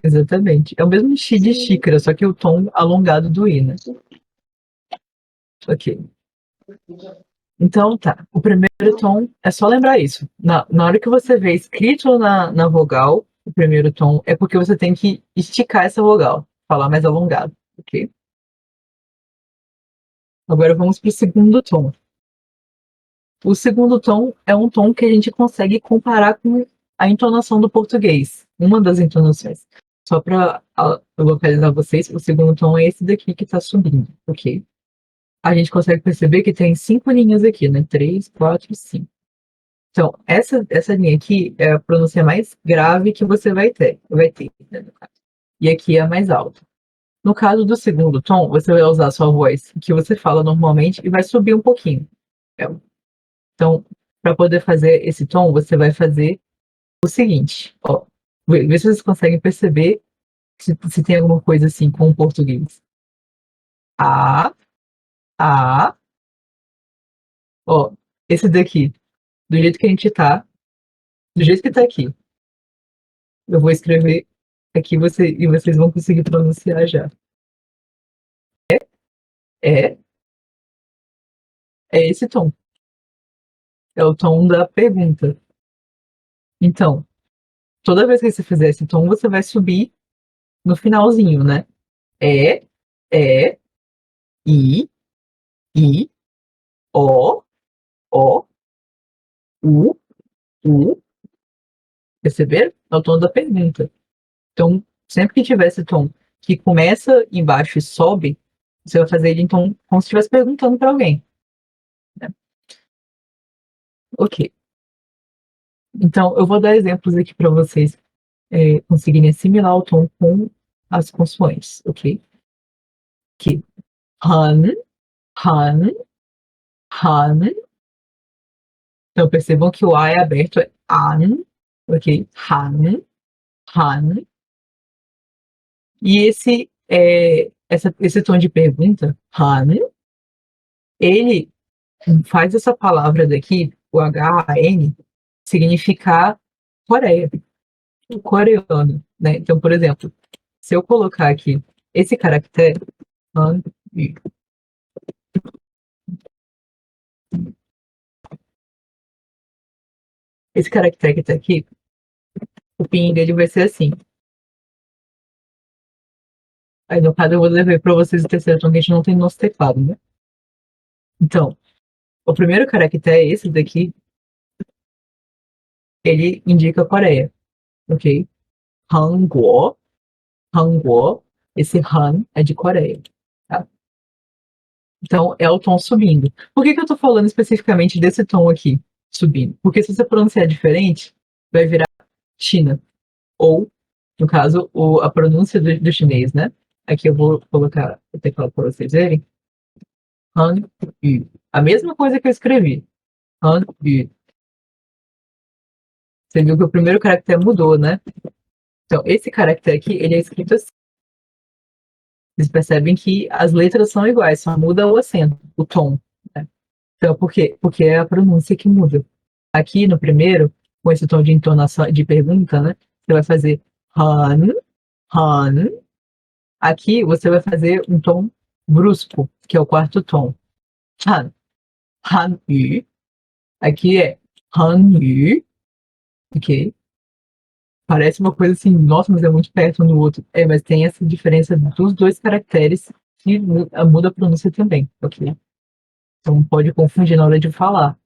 Exatamente. É o mesmo chi de xícara, só que o tom alongado do i, né? Ok. Então tá. O primeiro tom é só lembrar isso. Na hora que você vê escrito na vogal, o primeiro tom é porque você tem que esticar essa vogal, falar mais alongado, ok? Agora vamos para o segundo tom. O segundo tom é um tom que a gente consegue comparar com a entonação do português, uma das entonações. Só para localizar vocês, o segundo tom é esse daqui que está subindo, ok? A gente consegue perceber que tem 5 linhas aqui, né? 3, 4, 5. Então, essa linha aqui é a pronúncia mais grave que você vai ter, né, no caso. E aqui é a mais alta. No caso do segundo tom, você vai usar a sua voz que você fala normalmente e vai subir um pouquinho. Então, para poder fazer esse tom, você vai fazer o seguinte, ó. Vê se vocês conseguem perceber se tem alguma coisa assim com o português. A, a, ó, esse daqui, do jeito que a gente tá, do jeito que tá aqui. Eu vou escrever aqui e vocês vão conseguir pronunciar já. É, é esse tom. É o tom da pergunta. Então, toda vez que você fizer esse tom, você vai subir no finalzinho, né? É, é, i, o, o, u. Perceber? É o tom da pergunta. Então, sempre que tiver esse tom que começa embaixo e sobe, você vai fazer ele então como se estivesse perguntando para alguém, né? Ok. Então, eu vou dar exemplos aqui para vocês conseguirem assimilar o tom com as consoantes, ok? Que han, han, han. Então, percebam que o A é aberto, é an, ok? Han, han. E esse tom de pergunta, han, ele faz essa palavra daqui, o H-A-N, significar Coreia, coreano, né? Então, por exemplo, se eu colocar aqui esse caractere, esse caractere que tá aqui, o PIN dele vai ser assim. Aí, no caso, eu vou levar para vocês o terceiro tom que a gente não tem no nosso teclado, né? Então, o primeiro caractere, esse daqui, ele indica Coreia, ok? Hanguo, Hanguo, esse Han é de Coreia, tá? Então, é o tom subindo. Por que eu tô falando especificamente desse tom aqui, subindo? Porque se você pronunciar diferente, vai virar China. Ou, no caso, a pronúncia do chinês, né? Aqui eu vou colocar o teclado para vocês verem. Han, Yu. A mesma coisa que eu escrevi. Han, Yu. Você viu que o primeiro caractere mudou, né? Então, esse caractere aqui, ele é escrito assim. Vocês percebem que as letras são iguais, só muda o acento, o tom, né? Então, por quê? Porque é a pronúncia que muda. Aqui no primeiro, com esse tom de entonação, de pergunta, né? Você vai fazer Han, Han. Aqui você vai fazer um tom brusco, que é o quarto tom. Han. Hanyu. Aqui é Hanyu, ok? Parece uma coisa assim, nossa, mas é muito perto um do outro. É, mas tem essa diferença dos dois caracteres que muda a pronúncia também, ok? Então pode confundir na hora de falar.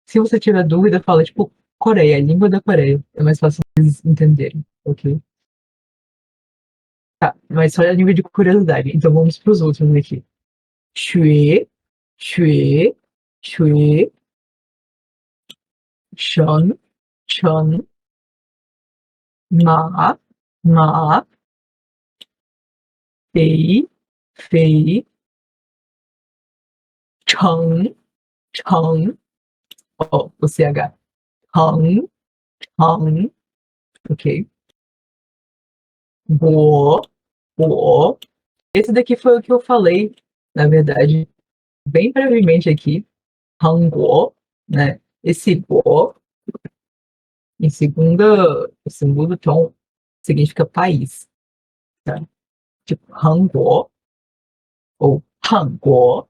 Se você tiver dúvida, fala tipo Coreia, língua da Coreia. É mais fácil eles entenderem, ok? Tá, mas só a nível de curiosidade. Então vamos para os outros aqui. Xue, xue, xue, Sean, Sean, Ma, Ma, Fei, Fei, Chang, Chang, ó, o CH, Chang, Chang, ok? Bo, Bo. Esse daqui foi o que eu falei, na verdade, bem brevemente aqui. Hanguo, né? Esse Bo, em segundo tom, significa país, tá? Tipo, Hanguo ou Hanguo,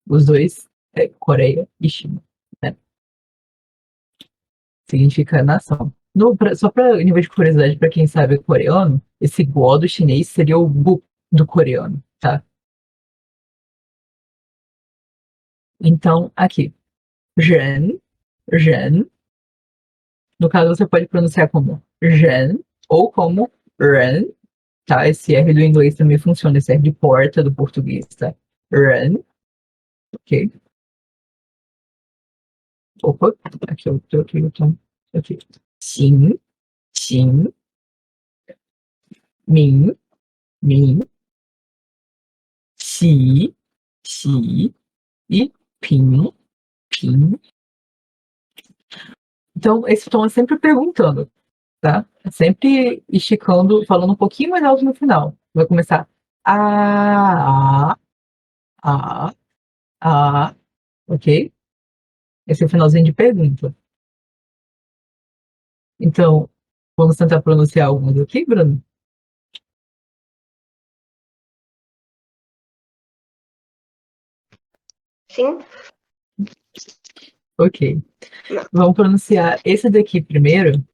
os dois é Coreia e China, né? Significa nação. Só para nível de curiosidade, para quem sabe coreano, esse Go do chinês seria o Bu do coreano, tá? Então, aqui, Ren, Ren, no caso você pode pronunciar como Ren ou como Ren, tá? Esse R do inglês também funciona, esse R de porta do português, tá? Ren, ok? Opa, aqui eu tô aqui, aqui. Xin, Xin, Min, Min, Xi, Xi e Pin, Pin. Então, esse tom é sempre perguntando, tá? É sempre esticando, falando um pouquinho mais alto no final. Vai começar a, a, a, ok? Esse é o finalzinho de pergunta. Então, vamos tentar pronunciar alguns aqui, Bruno?
Sim?
Ok.
Não.
Vamos pronunciar esse daqui primeiro.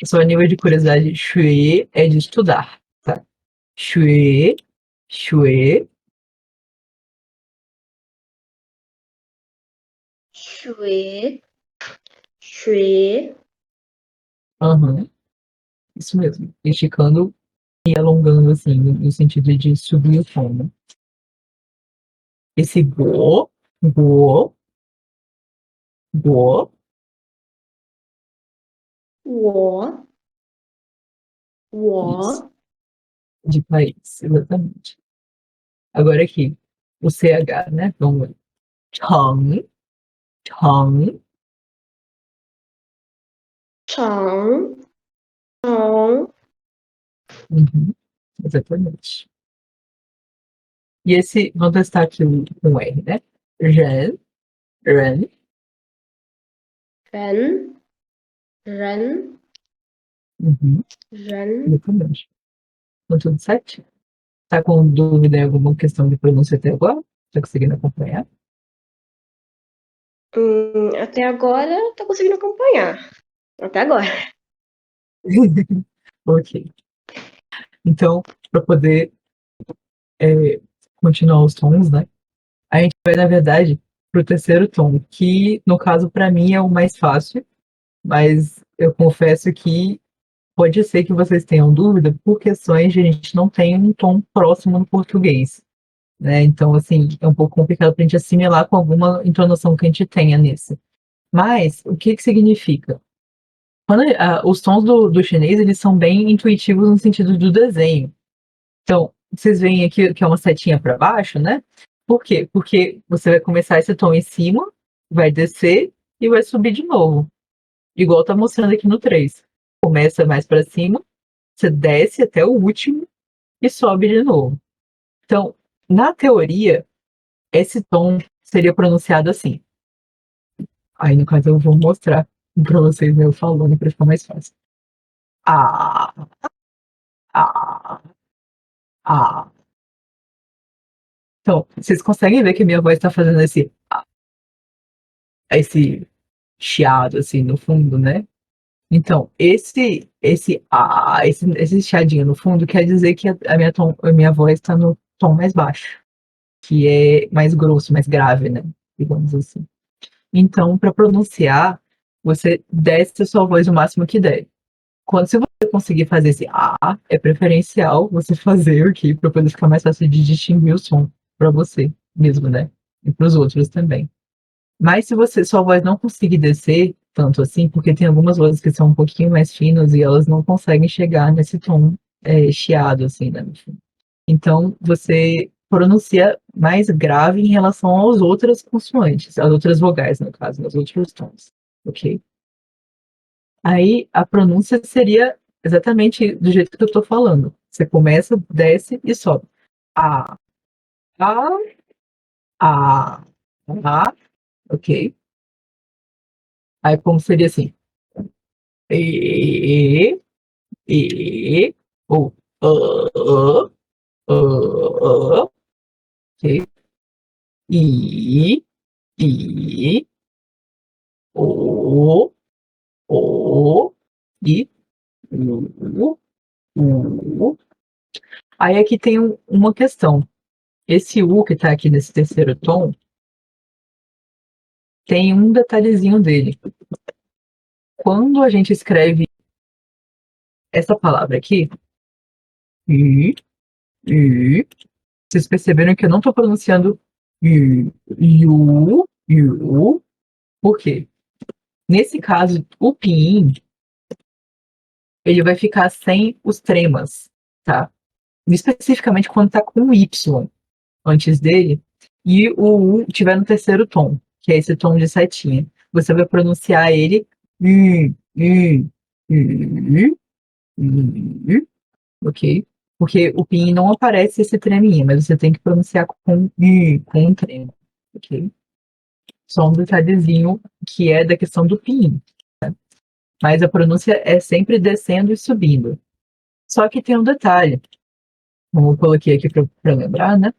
Só a nível de curiosidade, shui é de estudar, tá? Shui, shui,
Shui, shui,
aham, isso mesmo. Esticando e alongando, assim, no sentido de subir o tom, né? Esse go, go, go,
wo,
isso,
wo,
de país, exatamente. Agora aqui, o CH, né? Vamos lá. Chang, Chang,
chong, chong,
uhum, exatamente. E esse, vamos testar aqui com R, né? Ren, Ren,
ren, ren,
uhum,
ren.
exatamente. Então, tudo certo? Tá com dúvida em alguma questão de pronúncia até agora? Tá conseguindo acompanhar?
Até agora, tô conseguindo acompanhar. Até agora.
Ok. Então, para poder continuar os tons, né? A gente vai, na verdade, pro terceiro tom, que no caso para mim é o mais fácil, mas eu confesso que pode ser que vocês tenham dúvida por questões de a gente não tem um tom próximo no português, né? Então, assim, é um pouco complicado para a gente assimilar com alguma entonação que a gente tenha nesse. Mas, o que que significa? Os tons do chinês, eles são bem intuitivos no sentido do desenho. Então, vocês veem aqui que é uma setinha para baixo, né? Por quê? Porque você vai começar esse tom em cima, vai descer e vai subir de novo. Igual tá mostrando aqui no 3. Começa mais para cima, você desce até o último e sobe de novo. Então, na teoria, esse tom seria pronunciado assim. Aí, no caso, eu vou mostrar para vocês, né, eu falando para ficar mais fácil. Ah, ah, ah. Então, vocês conseguem ver que a minha voz está fazendo esse. esse chiado assim no fundo, né? Então, esse chiadinho no fundo quer dizer que a minha voz está no tom mais baixo, que é mais grosso, mais grave, né? Digamos assim. Então, para pronunciar, você desce a sua voz o máximo que der. Se você conseguir fazer esse A, é preferencial você fazer aqui para poder ficar mais fácil de distinguir o som para você mesmo, né? E para os outros também. Mas se sua voz não conseguir descer tanto assim, porque tem algumas vozes que são um pouquinho mais finas e elas não conseguem chegar nesse tom chiado, assim, né? Então, você pronuncia mais grave em relação às outras consoantes, às outras vogais, no caso, nos outros tons, ok? Aí, a pronúncia seria exatamente do jeito que eu tô falando. Você começa, desce e sobe. A, a, a, a, ok? Aí, como seria assim? E, e, ou, ok? I, o, o, e, u. Aí aqui tem uma questão. Esse U que tá aqui nesse terceiro tom, tem um detalhezinho dele. Quando a gente escreve essa palavra aqui, i, i, vocês perceberam que eu não estou pronunciando i, iu, por quê? Nesse caso, o pinyin, ele vai ficar sem os tremas, tá? Especificamente quando está com o Y antes dele e o U estiver no terceiro tom, que é esse tom de setinha. Você vai pronunciar ele i, ok? Porque o PIN não aparece esse treminha, mas você tem que pronunciar com um trema, ok? Só um detalhezinho que é da questão do PIN. Mas a pronúncia é sempre descendo e subindo. Só que tem um detalhe, como eu coloquei aqui para lembrar, né?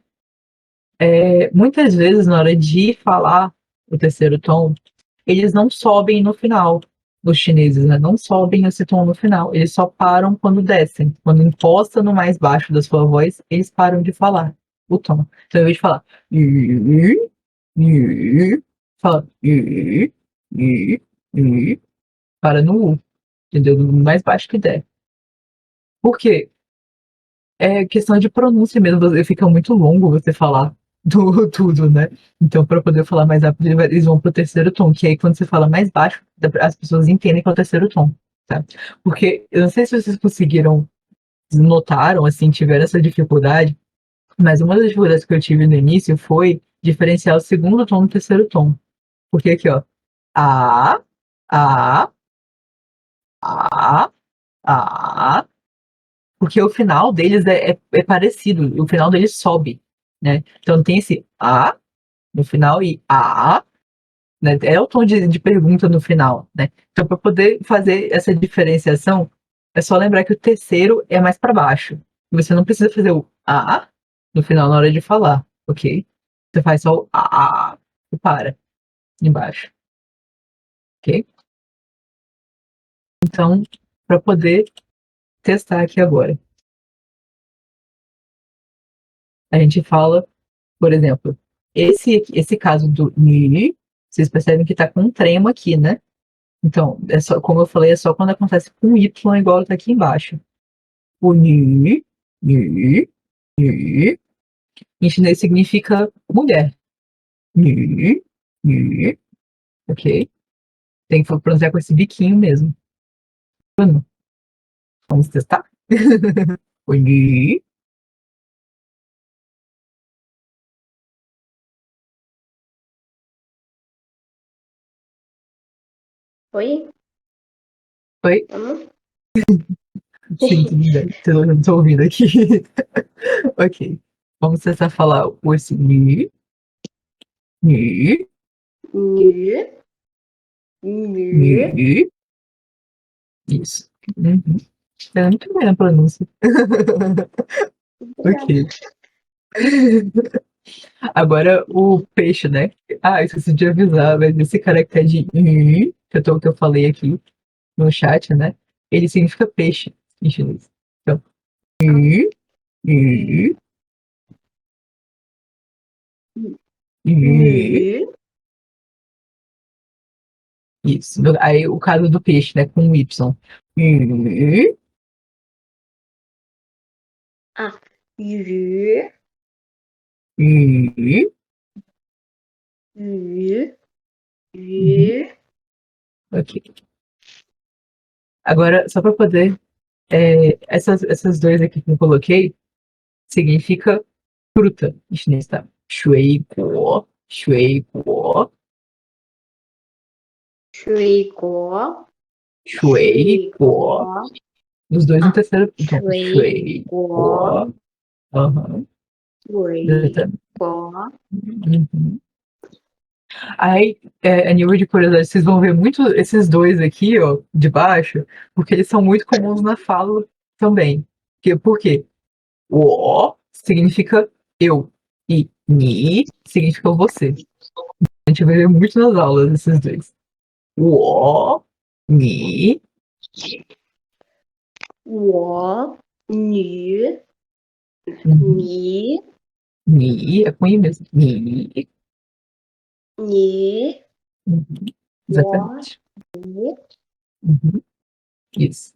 Muitas vezes, na hora de falar o terceiro tom, eles não sobem no final. Os chineses, né? Não sobem esse tom no final. Eles só param quando descem. Quando encosta no mais baixo da sua voz, eles param de falar o tom. Então, ao invés de falar fala para no U, entendeu? No mais baixo que der. Por quê? É questão de pronúncia mesmo, fica muito longo você falar tudo, né? Então, para poder falar mais rápido, eles vão pro terceiro tom, que aí quando você fala mais baixo, as pessoas entendem que é o terceiro tom, tá? Porque eu não sei se vocês conseguiram, notaram, assim, tiveram essa dificuldade, mas uma das dificuldades que eu tive no início foi diferenciar o segundo tom do terceiro tom. Porque aqui, ó, a, a, a, a, porque o final deles é parecido, o final deles sobe, né? Então tem esse A no final e A, né? É o tom de pergunta no final, né? Então, para poder fazer essa diferenciação, é só lembrar que o terceiro é mais para baixo. Você não precisa fazer o A no final na hora de falar, ok? Você faz só o A e para embaixo, ok? Então, para poder testar aqui agora, a gente fala, por exemplo, esse caso do ni, vocês percebem que está com um trema aqui, né? Então, como eu falei, é só quando acontece com Y igual está aqui embaixo. O ni, ni, ni, em chinês significa mulher. Ni, ni, ok? Tem que pronunciar com esse biquinho mesmo. Vamos testar? O ni,
Oi?
oi?
Vamos?
Sim, tudo bem. Estou ouvindo aqui. Ok. Vamos tentar falar o esse ni, ni,
Nü. Nü.
ni. Isso. Uhum. É muito bem a pronúncia.
Obrigada.
Ok. Agora o peixe, né? Ah, esqueci de avisar, mas esse caractere de que eu falei aqui no chat, né? Ele significa peixe em chinês. Então, yu, yu, yu.
Yu.
Isso. Aí o caso do peixe, né? Com Y. Yu,
Ah. Yu.
yu.
Yu.
Uhum.
Yu.
Ok. Agora, só para poder. Essas dois aqui que eu coloquei significa fruta em chinês, tá? Shui guo, shui guo,
水果。
shui
水
guo.
果。
Os dois no
啊，terceiro
tom.
水
Shui
果。
guo. Aham.
水
Exatamente.
果。
Uhum. Aí, a nível de curiosidade, vocês vão ver muito esses dois aqui, ó, de baixo, porque eles são muito comuns na fala também. Por quê? O O significa eu e ni significa você. A gente vai ver muito nas aulas esses dois. O O, ni,
我女
uhum,
你
ni é com i mesmo. Ni,
你
uhum,
我
exatamente. Uhum, isso.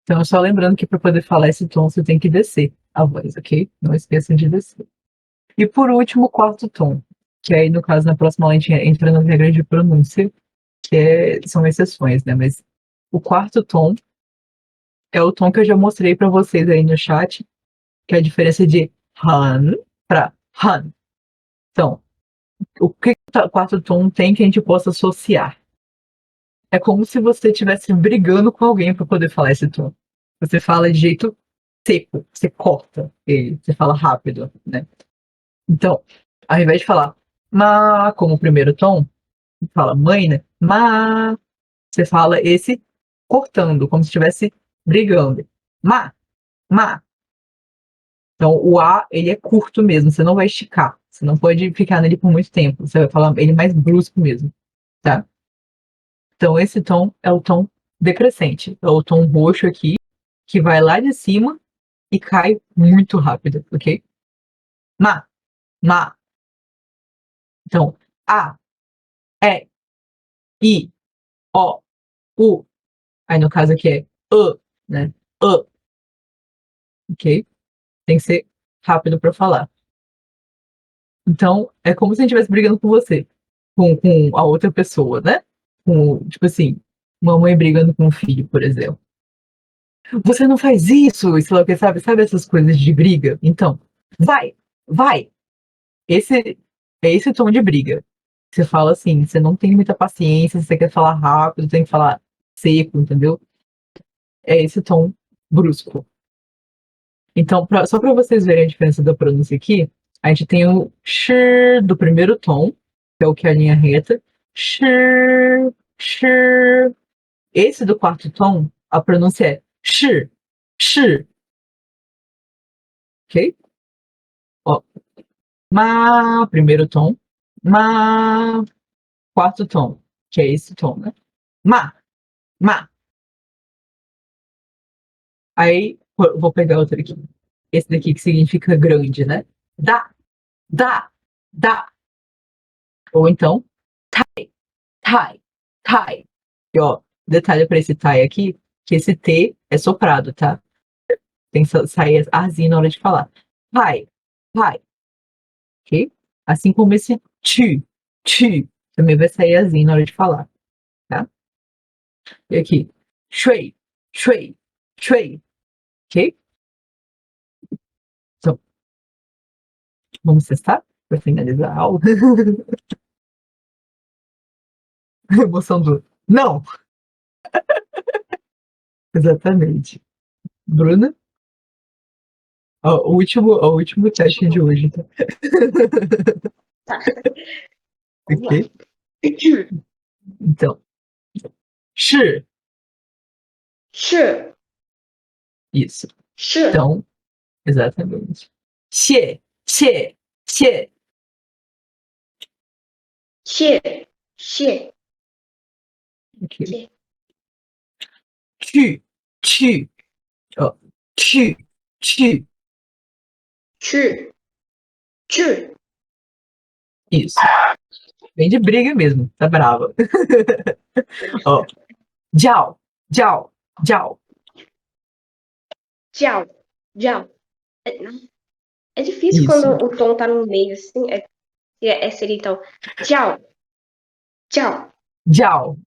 Então, só lembrando que para poder falar esse tom, você tem que descer a voz, ok? Não esqueçam de descer. E por último, o quarto tom, que aí, no caso, na próxima aula a gente entra nas regras de pronúncia, são exceções, né? Mas o quarto tom é o tom que eu já mostrei para vocês aí no chat, que é a diferença de han para han. Então, o que o quarto tom tem que a gente possa associar? É como se você estivesse brigando com alguém para poder falar esse tom. Você fala de jeito seco, você corta ele, você fala rápido, né? Então, ao invés de falar ma como primeiro tom, fala mãe, né? Ma, você fala esse cortando, como se estivesse brigando. Ma, ma. Então, o A, ele é curto mesmo, você não vai esticar. Você não pode ficar nele por muito tempo. Você vai falar ele mais brusco mesmo, tá? Então, esse tom é o tom decrescente. É o tom roxo aqui, que vai lá de cima e cai muito rápido, ok? Ma, ma. Então, A, E, I, O, U. Aí, no caso aqui é né? Ok? Tem que ser rápido para falar. Então, é como se a gente estivesse brigando com você, com a outra pessoa, né? Tipo assim, uma mãe brigando com um filho, por exemplo. Você não faz isso, sei lá o que, sabe essas coisas de briga? Então, vai, vai. Esse é esse tom de briga. Você fala assim, você não tem muita paciência, você quer falar rápido, tem que falar seco, entendeu? É esse tom brusco. Então, só para vocês verem a diferença da pronúncia aqui, a gente tem o sh do primeiro tom, que é o que é a linha reta. Sh, sh. Esse do quarto tom, a pronúncia é sh, sh, ok? Ó, ma, primeiro tom, ma, quarto tom, que é esse tom, né? Ma, ma. Aí, vou pegar outro aqui. Esse daqui que significa grande, né? Da, da, da. Ou então, tai, tai. E ó, detalhe para esse tai aqui, que esse T é soprado, tá? Tem que sair arzinho na hora de falar. Tai, tai, ok? Assim como esse ti, também vai sair arzinho na hora de falar, tá? E aqui, shui, shui, shui, ok? Então, vamos testar para finalizar a aula. A emoção do não, exatamente. Bruna, ó, o último teste de hoje, tá?
Tá, vamos lá.
Ok? Então, 是
是
isso.
是
Então, exatamente. 谢谢 Xê.
Xê. Xê.
Ok.
Xê.
Tchu. Tchu. Ó. Tchu. Tchu.
Tchu. Tchu.
Isso. Vem de briga mesmo. Tá brava. Ó. Tchau. Tchau. Tchau.
Tchau. Tchau. É difícil
Isso.
quando o tom tá no meio, assim. Seria então. Tchau. Tchau.
Tchau.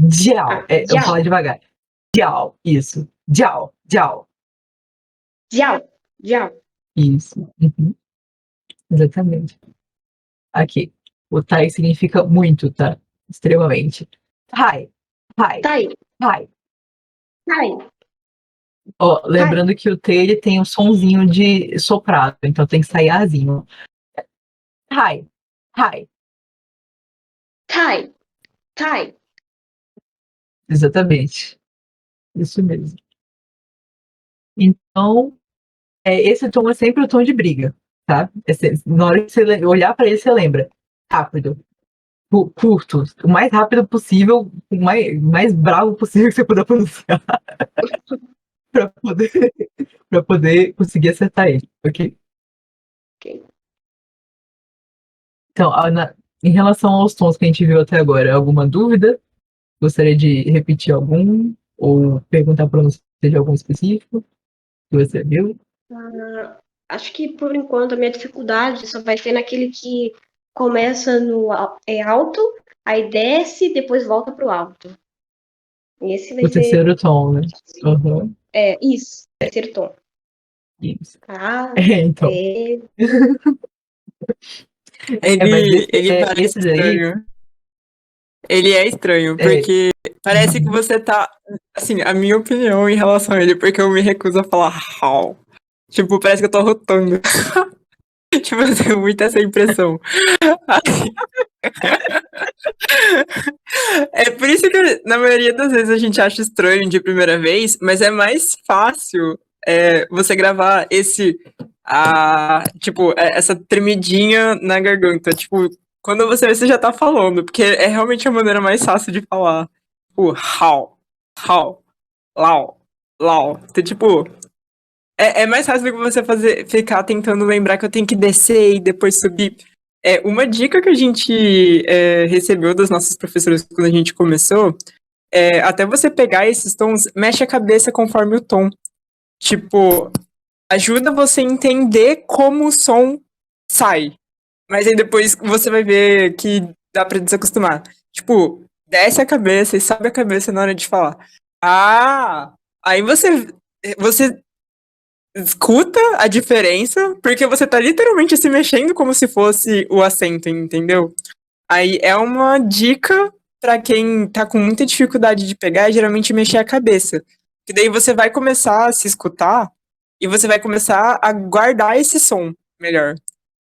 Tchau. Eu vou
Tchau.
falar devagar. Tchau. Isso. Tchau. Tchau.
Tchau. Tchau.
Isso. Uhum. Exatamente. Aqui. O tai significa muito, tá? Extremamente. Hi. Hi.
Tá aí.
Hi.
Tá aí.
Ó, lembrando que o T ele tem um sonzinho de soprado, então tem que sair arzinho. Hi. Hi.
Tá. Tá.
Exatamente. Isso mesmo. Então, esse tom é sempre o tom de briga, tá? Na hora que você olhar para ele, você lembra. Rápido. Curto. O mais rápido possível, o mais bravo possível que você puder pronunciar para poder, pra poder conseguir acertar ele, ok?
Ok.
Então, em relação aos tons que a gente viu até agora, alguma dúvida? Gostaria de repetir algum? Ou perguntar para você de algum específico que você viu?
Acho que por enquanto a minha dificuldade só vai ser naquele que começa no alto, aí desce, depois volta pro alto. Esse vai
O
ser.
terceiro tom, né? Uhum.
Isso, terceiro tom.
Isso.
A,
Então.
B.
Mas
Ele parece
esse daí.
estranho. Ele é estranho, porque parece que você tá. Assim, a minha opinião em relação a ele, porque eu me recuso a falar how. Tipo, parece que eu tô rotando. Tipo, eu tenho muito essa impressão. É por isso que, na maioria das vezes, a gente acha estranho de primeira vez, mas é mais fácil você gravar essa tremidinha na garganta. Tipo, quando você vê, você já tá falando, porque é realmente a maneira mais fácil de falar. Tipo, how, lau. Então, tipo, é mais fácil do que você ficar tentando lembrar que eu tenho que descer e depois subir. Uma dica que a gente recebeu dos nossos professores quando a gente começou até você pegar esses tons, mexe a cabeça conforme o tom. Tipo, ajuda você a entender como o som sai. Mas aí depois você vai ver que dá pra desacostumar. Tipo, desce a cabeça e sobe a cabeça na hora de falar. Ah! Aí você escuta a diferença, porque você tá literalmente se mexendo como se fosse o acento, entendeu? Aí é uma dica pra quem tá com muita dificuldade de pegar, é geralmente mexer a cabeça. Que daí você vai começar a se escutar e você vai começar a guardar esse som melhor.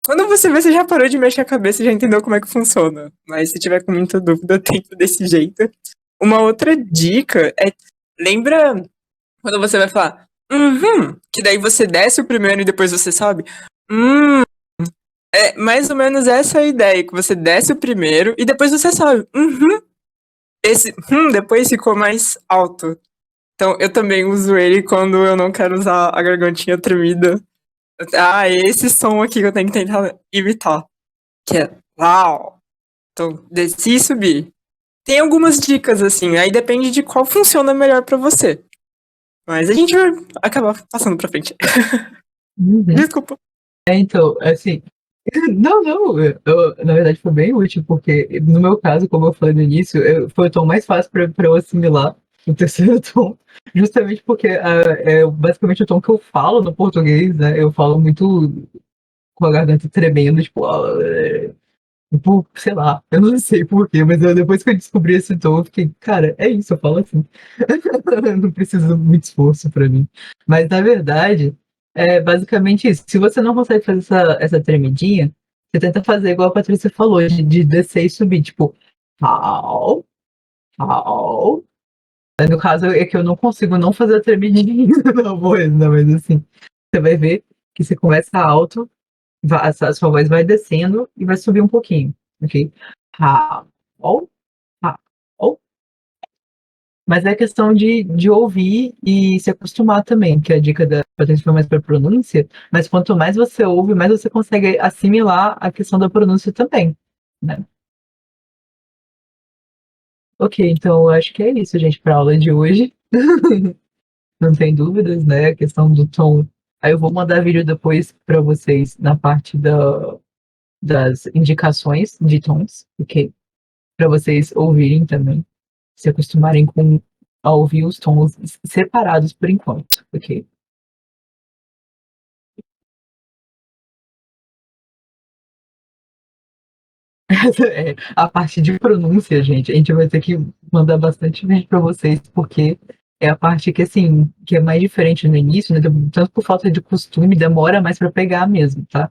Quando você vê, você já parou de mexer a cabeça e já entendeu como é que funciona. Mas se tiver com muita dúvida, tenta desse jeito. Uma outra dica lembra quando você vai falar, que daí você desce o primeiro e depois você sobe? É mais ou menos essa a ideia, que você desce o primeiro e depois você sobe. Esse depois ficou mais alto. Então eu também uso ele quando eu não quero usar a gargantinha tremida. Ah, esse som aqui que eu tenho que tentar imitar. Que é uau. Então, desci e subi. Tem algumas dicas assim, aí depende de qual funciona melhor pra você. Mas a gente vai acabar passando pra frente.
Uhum.
Desculpa.
Então, assim. Não, na verdade foi bem útil, porque no meu caso, como eu falei no início, foi o tom mais fácil para eu assimilar o terceiro tom, justamente porque é basicamente o tom que eu falo no português, né? Eu falo muito com a garganta tremendo, tipo, sei lá, eu não sei porquê, mas depois que eu descobri esse tom, eu fiquei, cara, é isso, eu falo assim. Não precisa de muito esforço para mim. Mas na verdade, é basicamente isso. Se você não consegue fazer essa tremidinha, você tenta fazer igual a Patrícia falou, de descer e subir, tipo, au, au. No caso é que eu não consigo não fazer a tremidinha na voz, né? Mas assim, você vai ver que você começa alto a sua voz vai descendo e vai subir um pouquinho, ok? Ha, ou, ha, ou. Mas é questão de ouvir e se acostumar também, que a dica da Patrícia foi mais para pronúncia, mas quanto mais você ouve, mais você consegue assimilar a questão da pronúncia também, né? Ok, então eu acho que é isso, gente, para a aula de hoje. Não tem dúvidas, né? A questão do tom. Aí eu vou mandar vídeo depois para vocês na parte das indicações de tons, ok? Para vocês ouvirem também, se acostumarem a ouvir os tons separados por enquanto, ok? É, a parte de pronúncia, gente, a gente vai ter que mandar bastante vídeo para vocês, porque é a parte que, assim, que é mais diferente no início, né? Tanto por falta de costume, demora mais para pegar mesmo, tá?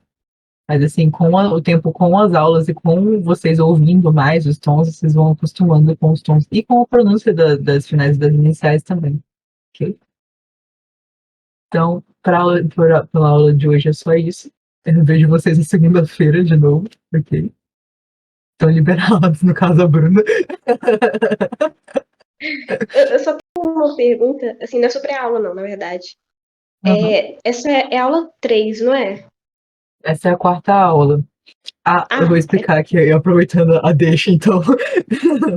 Mas assim, o tempo com as aulas e com vocês ouvindo mais os tons, vocês vão acostumando com os tons e com a pronúncia das finais e das iniciais também, ok? Então, pela aula de hoje é só isso. Eu vejo vocês na segunda-feira de novo, ok? Estão liberados, no caso a Bruna.
Eu só tenho uma pergunta, assim, não é sobre a aula, não, na verdade.
Uhum.
Essa é a aula 3, não é?
Essa é a quarta aula. Ah, eu vou
Ah,
explicar aqui, aproveitando a deixa, então.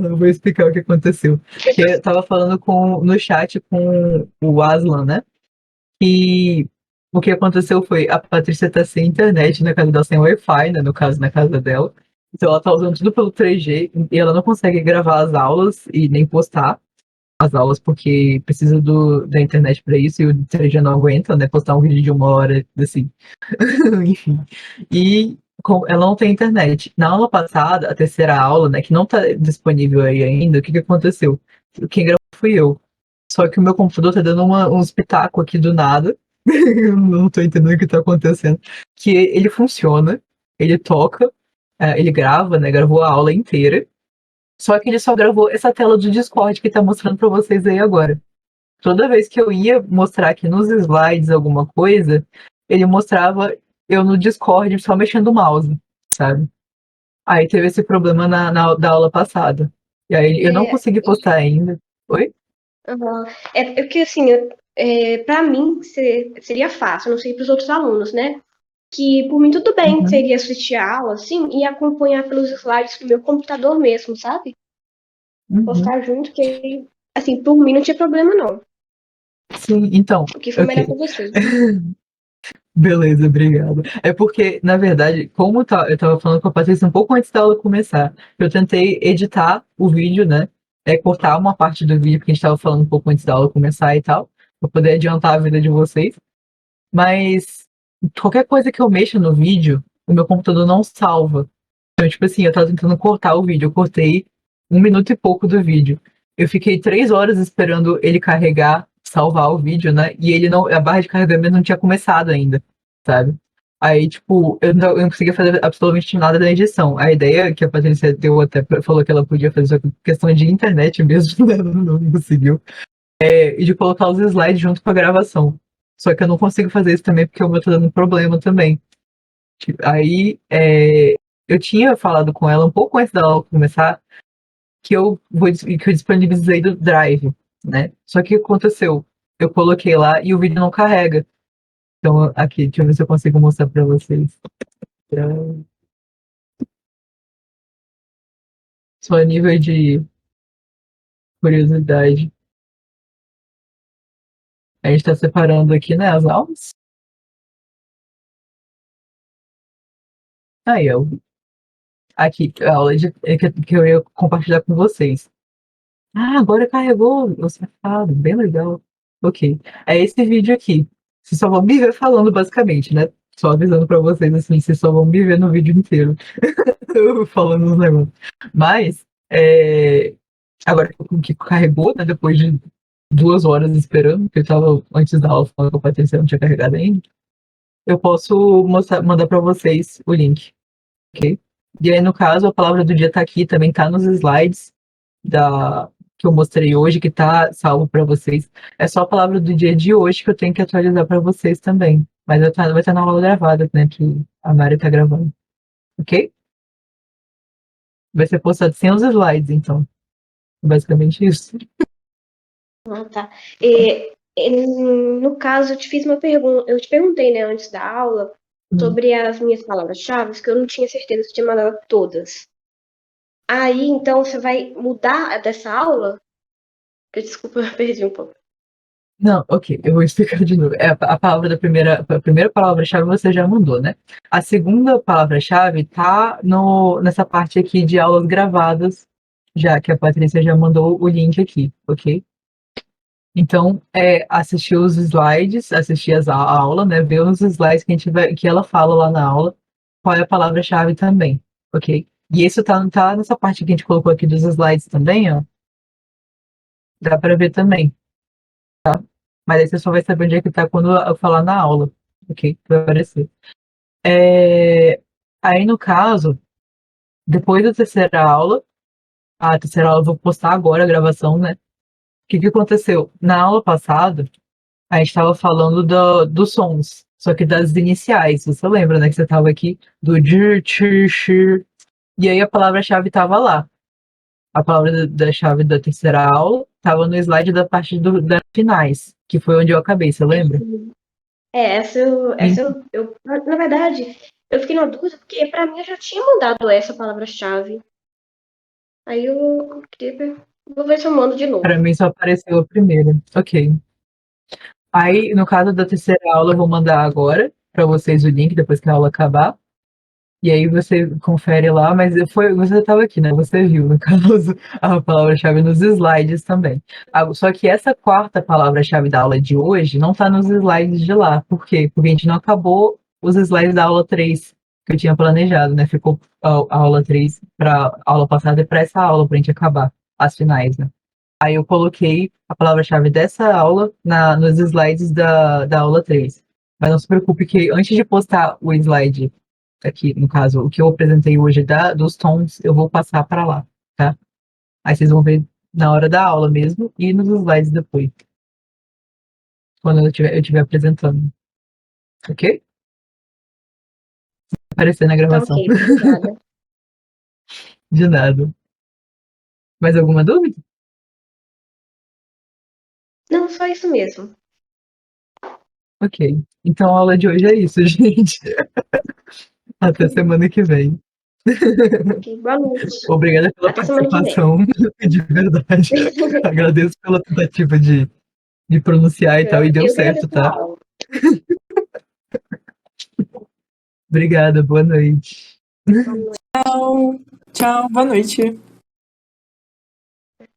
Eu vou explicar o que aconteceu. Que eu tava falando no chat com o Aslan, né? E o que aconteceu foi a Patrícia tá sem internet na casa dela, sem Wi-Fi, né? No caso, na casa dela. Então ela tá usando tudo pelo 3G e ela não consegue gravar as aulas e nem postar as aulas porque precisa da internet para isso e o 3G não aguenta, né? Postar um vídeo de 1 hora, assim. Enfim. E ela não tem internet. Na aula passada, a terceira aula, né, que não tá disponível aí ainda, o que que aconteceu? Quem gravou fui eu. Só que o meu computador tá dando um espetáculo aqui do nada. Eu não tô entendendo o que tá acontecendo. Que ele funciona, ele toca, ele grava, né? Gravou a aula inteira. Só que ele só gravou essa tela do Discord que tá mostrando pra vocês aí agora. Toda vez que eu ia mostrar aqui nos slides alguma coisa, ele mostrava eu no Discord só mexendo o mouse, sabe? Aí teve esse problema da aula passada. E aí eu não
é,
consegui postar ainda. Oi?
uhum. É porque, assim, para mim seria fácil, não sei para os outros alunos, né? Que por mim tudo bem
Uhum,
seria assistir a aula, assim, e acompanhar pelos slides do meu computador mesmo, sabe?
uhum.
Postar junto, que aí, assim, por mim não tinha problema, não.
Sim, então,
O que foi melhor
ok.
para você.
Beleza, obrigado. É porque, na verdade, eu tava falando com a Patrícia um pouco antes da aula começar, eu tentei editar o vídeo, né? Cortar uma parte do vídeo, porque a gente tava falando um pouco antes da aula começar e tal, pra poder adiantar a vida de vocês. Mas qualquer coisa que eu mexa no vídeo, o meu computador não salva. Então, tipo assim, eu tava tentando cortar o vídeo, eu cortei 1 minuto e pouco do vídeo. Eu fiquei 3 horas esperando ele carregar, salvar o vídeo, né? E ele não, a barra de carregamento não tinha começado ainda, sabe? Aí, tipo, eu não conseguia fazer absolutamente nada da edição. A ideia que a Patrícia deu até falou que ela podia fazer só que questão de internet mesmo, né? Não conseguiu. E de colocar os slides junto com a gravação. Só que eu não consigo fazer isso também porque o meu tá dando problema também. Aí, eu tinha falado com ela um pouco antes da aula começar que eu disponibilizei do Drive, né? Só que o que aconteceu? Eu coloquei lá e o vídeo não carrega. Então, aqui, deixa eu ver se eu consigo mostrar para vocês. Só a nível de curiosidade. A gente está separando aqui, né, as aulas. Aí, aqui, a aula que eu ia compartilhar com vocês. Ah, agora carregou o safado, bem legal. Ok. É esse vídeo aqui. Vocês só vão me ver falando, basicamente, né? Só avisando pra vocês, assim, vocês só vão me ver no vídeo inteiro. Falando os negócios. Mas, agora que carregou, né? Depois de 2 horas esperando, porque eu tava antes da aula falando que o Patrícia não tinha carregado ainda, eu posso mandar pra vocês o link, ok? E aí, no caso, a palavra do dia tá aqui, também tá nos slides que eu mostrei hoje, que tá salvo para vocês. É só a palavra do dia de hoje que eu tenho que atualizar para vocês também. Mas vai estar na aula gravada, né? Que a Mari tá gravando. Ok? Vai ser postado sem os slides, então. Basicamente isso.
Ah, tá. No caso, eu te fiz uma pergunta. Eu te perguntei, né, antes da aula, sobre as minhas palavras-chave, que eu não tinha certeza se tinha mandado todas. Aí, então, você vai mudar dessa aula? Que, desculpa, eu perdi um pouco.
Não, ok, eu vou explicar de novo. A palavra a primeira palavra-chave você já mandou, né? A segunda palavra-chave tá nessa parte aqui de aulas gravadas, já que a Patrícia já mandou o link aqui, ok? Então, assistir os slides, assistir a aula, né? Ver os slides que ela fala lá na aula, qual é a palavra-chave também, ok? E isso tá nessa parte que a gente colocou aqui dos slides também, ó. Dá para ver também. Mas aí você só vai saber onde é que tá quando eu falar na aula, ok? Vai aparecer. Aí, no caso, depois da terceira aula, a terceira aula eu vou postar agora a gravação, né? O que aconteceu? Na aula passada, a gente estava falando dos sons, só que das iniciais. Você lembra, né? Que você estava aqui do dir, chir, shir. E aí a palavra-chave estava lá. A palavra da chave da terceira aula estava no slide da parte das finais, que foi onde eu acabei, você lembra?
Na verdade, eu fiquei na dúvida, porque pra mim eu já tinha mandado essa palavra-chave. Aí eu queria vou ver se eu mando de novo.
Para mim só apareceu a primeira. Ok. Aí, no caso da terceira aula, eu vou mandar agora para vocês o link depois que a aula acabar. E aí você confere lá, mas você estava aqui, né? Você viu, no caso, a palavra-chave nos slides também. Só que essa quarta palavra-chave da aula de hoje não está nos slides de lá. Por quê? Porque a gente não acabou os slides da aula 3 que eu tinha planejado, né? Ficou a aula 3 para a aula passada e para essa aula, para a gente acabar as finais, né? Aí eu coloquei a palavra-chave dessa aula nos slides da aula 3. Mas não se preocupe que antes de postar o slide aqui, no caso, o que eu apresentei hoje dos tons, eu vou passar para lá, tá? Aí vocês vão ver na hora da aula mesmo e nos slides depois, quando eu estiver apresentando. Ok? Aparecer na
Tá
gravação.
ok, obrigada.
De nada. Mais alguma dúvida?
Não, só isso mesmo.
Ok. Então a aula de hoje é isso, gente. Até semana que vem.
Ok, boa noite.
Obrigada pela
Até semana que vem.
participação, de verdade. Agradeço pela tentativa de pronunciar e tal, e deu
Eu que
certo,
agradeço a
tá?
aula.
Obrigada, boa noite.
Tchau, tchau, boa noite.